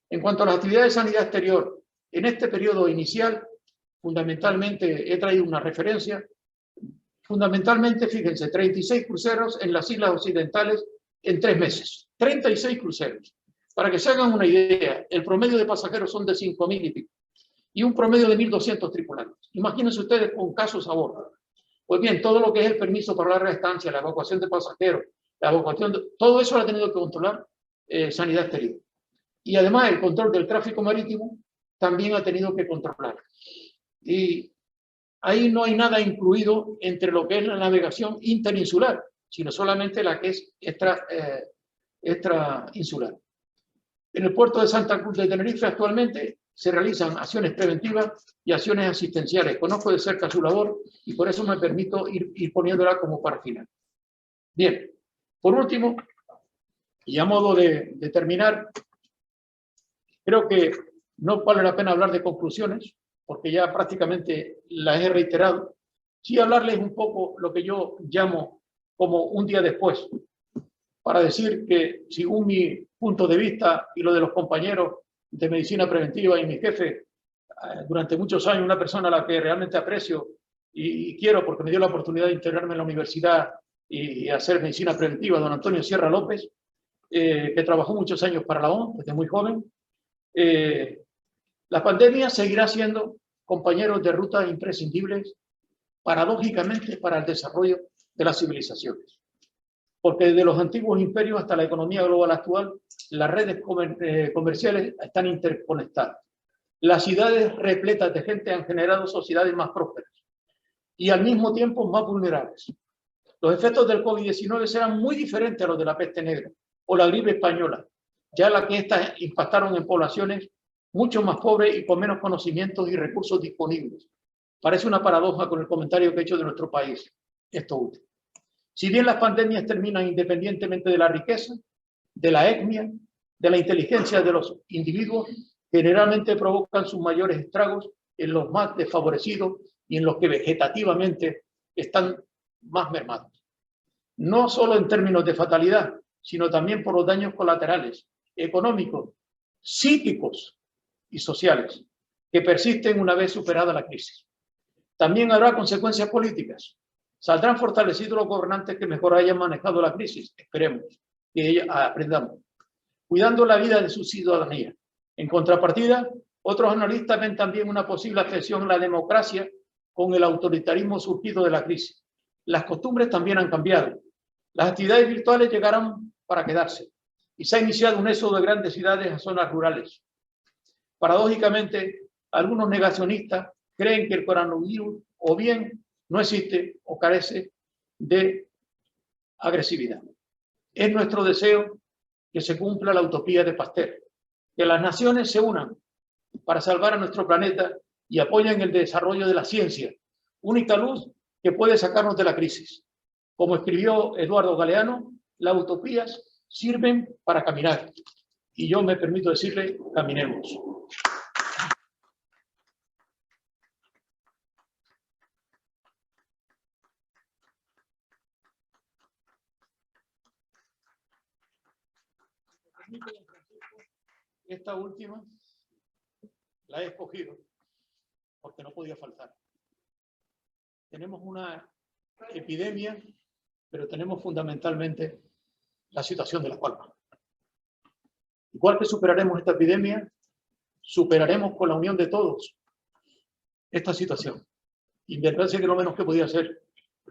Speaker 3: En cuanto a las actividades de sanidad exterior, en este periodo inicial, fundamentalmente he traído una referencia, fundamentalmente, fíjense, 36 cruceros en las islas occidentales en 3 meses, 36 cruceros. Para que se hagan una idea, el promedio de pasajeros son de 5.000 y pico, y un promedio de 1.200 tripulantes. Imagínense ustedes con casos a bordo. Pues bien, todo lo que es el permiso para larga estancia, la evacuación de pasajeros, la evacuación todo eso lo ha tenido que controlar Sanidad Exterior. Y además el control del tráfico marítimo también ha tenido que controlar. Y ahí no hay nada incluido entre lo que es la navegación interinsular, sino solamente la que es extrainsular. En el puerto de Santa Cruz de Tenerife actualmente se realizan acciones preventivas y acciones asistenciales. Conozco de cerca su labor y por eso me permito ir poniéndola como para final. Bien, por último, y a modo de terminar, creo que no vale la pena hablar de conclusiones, porque ya prácticamente las he reiterado. Sí hablarles un poco lo que yo llamo como un día después, para decir que, según mi punto de vista y lo de los compañeros de medicina preventiva y mi jefe, durante muchos años, una persona a la que realmente aprecio y quiero, porque me dio la oportunidad de integrarme en la universidad y hacer medicina preventiva, don Antonio Sierra López, que trabajó muchos años para la OMS, desde muy joven. La pandemia seguirá siendo compañeros de ruta imprescindibles, paradójicamente, para el desarrollo de las civilizaciones. Porque desde los antiguos imperios hasta la economía global actual, las redes comerciales están interconectadas. Las ciudades repletas de gente han generado sociedades más prósperas y al mismo tiempo más vulnerables. Los efectos del COVID-19 serán muy diferentes a los de la peste negra o la gripe española, ya la que estas impactaron en poblaciones mucho más pobres y con menos conocimientos y recursos disponibles. Parece una paradoja con el comentario que he hecho de nuestro país, esto último. Si bien las pandemias terminan independientemente de la riqueza, de la etnia, de la inteligencia de los individuos, generalmente provocan sus mayores estragos en los más desfavorecidos y en los que vegetativamente están más mermados. No solo en términos de fatalidad, sino también por los daños colaterales, económicos, psíquicos y sociales, que persisten una vez superada la crisis. También habrá consecuencias políticas. Saldrán fortalecidos los gobernantes que mejor hayan manejado la crisis, esperemos, que aprendamos, cuidando la vida de su ciudadanía. En contrapartida, otros analistas ven también una posible afección a la democracia con el autoritarismo surgido de la crisis. Las costumbres también han cambiado. Las actividades virtuales llegarán para quedarse y se ha iniciado un éxodo de grandes ciudades a zonas rurales. Paradójicamente, algunos negacionistas creen que el coronavirus o bien no existe o carece de agresividad. Es nuestro deseo que se cumpla la utopía de Pasteur, que las naciones se unan para salvar a nuestro planeta y apoyen el desarrollo de la ciencia, única luz que puede sacarnos de la crisis. Como escribió Eduardo Galeano, las utopías sirven para caminar. Y yo me permito decirle, caminemos. Esta última la he escogido porque no podía faltar. Tenemos una epidemia, pero tenemos fundamentalmente la situación de La Palma. Igual que superaremos esta epidemia, superaremos con la unión de todos esta situación. Y me parece que lo menos que podía hacer,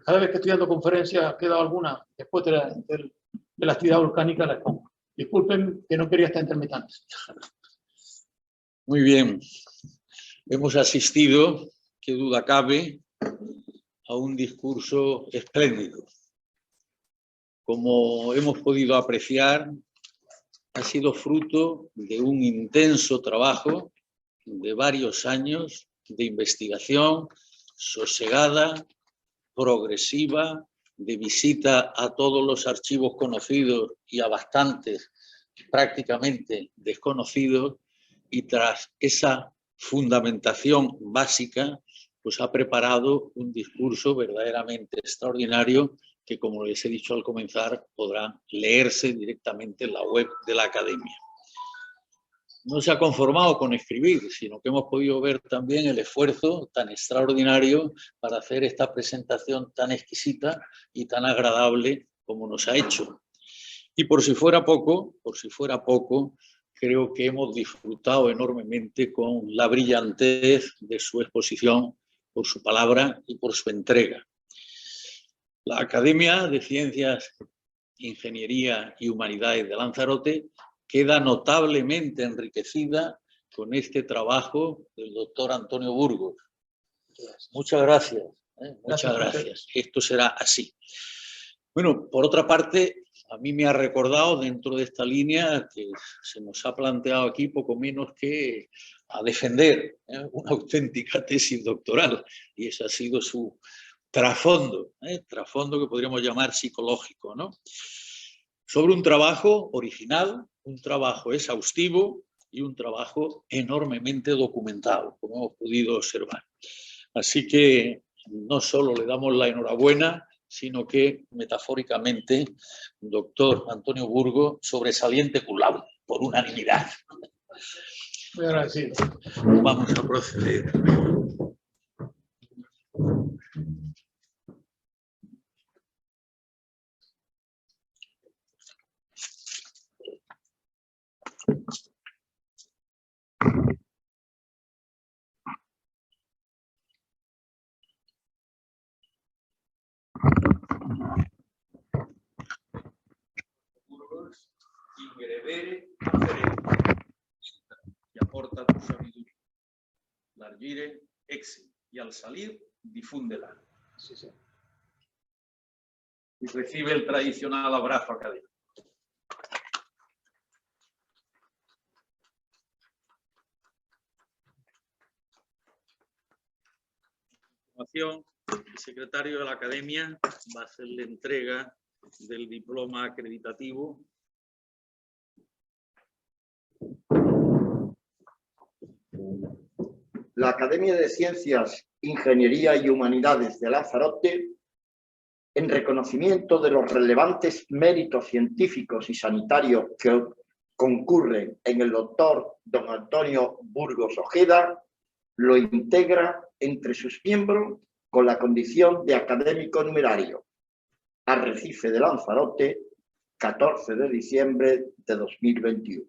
Speaker 3: cada vez que estoy dando conferencias, he dado alguna, después de la actividad volcánica la expongo. Disculpen que no quería estar intermitente.
Speaker 1: Muy bien. Hemos asistido, qué duda cabe, a un discurso espléndido. Como hemos podido apreciar, ha sido fruto de un intenso trabajo de varios años de investigación sosegada, progresiva, de visita a todos los archivos conocidos y a bastantes prácticamente desconocidos, y tras esa fundamentación básica, pues ha preparado un discurso verdaderamente extraordinario que, como les he dicho al comenzar, podrá leerse directamente en la web de la Academia. No se ha conformado con escribir, sino que hemos podido ver también el esfuerzo tan extraordinario para hacer esta presentación tan exquisita y tan agradable como nos ha hecho. Y por si fuera poco, creo que hemos disfrutado enormemente con la brillantez de su exposición, por su palabra y por su entrega. La Academia de Ciencias, Ingeniería y Humanidades de Lanzarote queda notablemente enriquecida con este trabajo del doctor Antonio Burgos. Muchas gracias. Muchas gracias. Esto será así. Bueno, por otra parte, a mí me ha recordado dentro de esta línea que se nos ha planteado aquí poco menos que a defender una auténtica tesis doctoral, y ese ha sido su trasfondo, trasfondo que podríamos llamar psicológico, ¿no? Sobre un trabajo original, un trabajo exhaustivo y un trabajo enormemente documentado, como hemos podido observar. Así que no solo le damos la enhorabuena, sino que, metafóricamente, doctor Antonio Burgos, sobresaliente cum laude, por unanimidad.
Speaker 3: Muy agradecido.
Speaker 1: Vamos a proceder.
Speaker 4: Burgos, ingredere haceré, y aporta tu sabiduría. Largire, exi, y al salir, difúndela.
Speaker 3: Sí, sí.
Speaker 4: Y recibe el tradicional abrazo académico. El secretario de la Academia va a hacer la entrega del diploma acreditativo.
Speaker 5: La Academia de Ciencias, Ingeniería y Humanidades de Lanzarote, en reconocimiento de los relevantes méritos científicos y sanitarios que concurren en el doctor don Antonio Burgos Ojeda, lo integra entre sus miembros con la condición de académico numerario. Arrecife de Lanzarote, 14 de diciembre de 2021.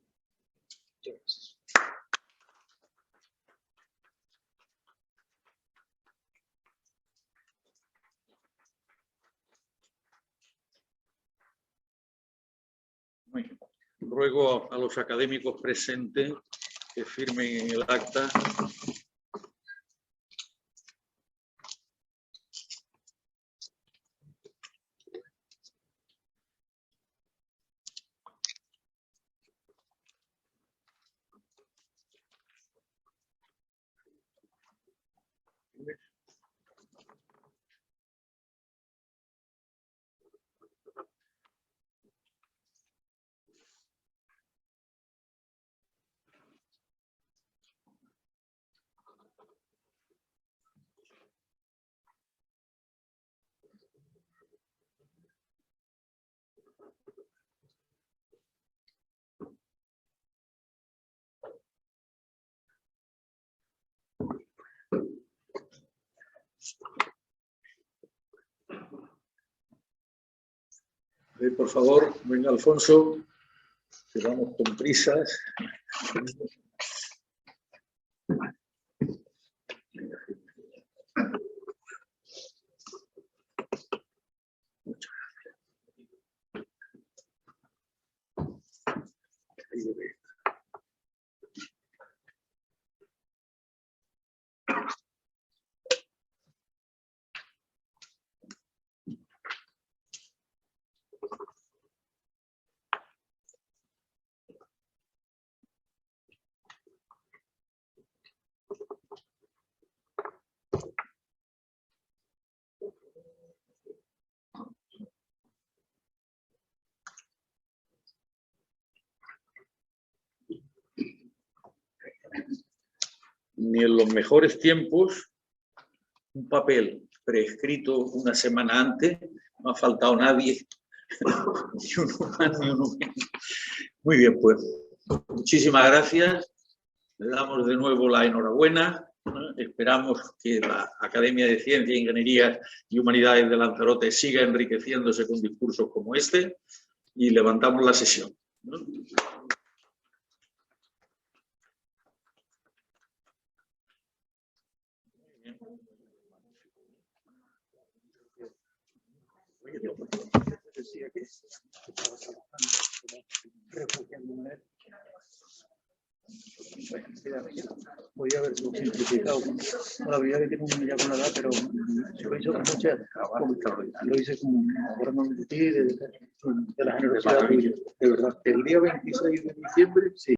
Speaker 4: Muy bien. Ruego a los académicos presentes que firmen en el acta. Por favor, venga Alfonso, que vamos con prisas. Muchas gracias. Ni en los mejores tiempos un papel preescrito una semana antes no ha faltado nadie, ni uno más ni uno menos. Muy bien, pues muchísimas gracias. Le damos de nuevo la enhorabuena. Esperamos que la Academia de Ciencias, Ingenierías y Humanidades de Lanzarote siga enriqueciéndose con discursos como este y levantamos la sesión.
Speaker 3: Decía que estaba trabajando como refugiado en él. Podía haber simplificado con la habilidad que tiene uno ya con la edad, pero lo hizo con mucha, lo hice como acordándome de ti, de la generosidad tuya.
Speaker 4: De verdad, el día 26 de diciembre, sí.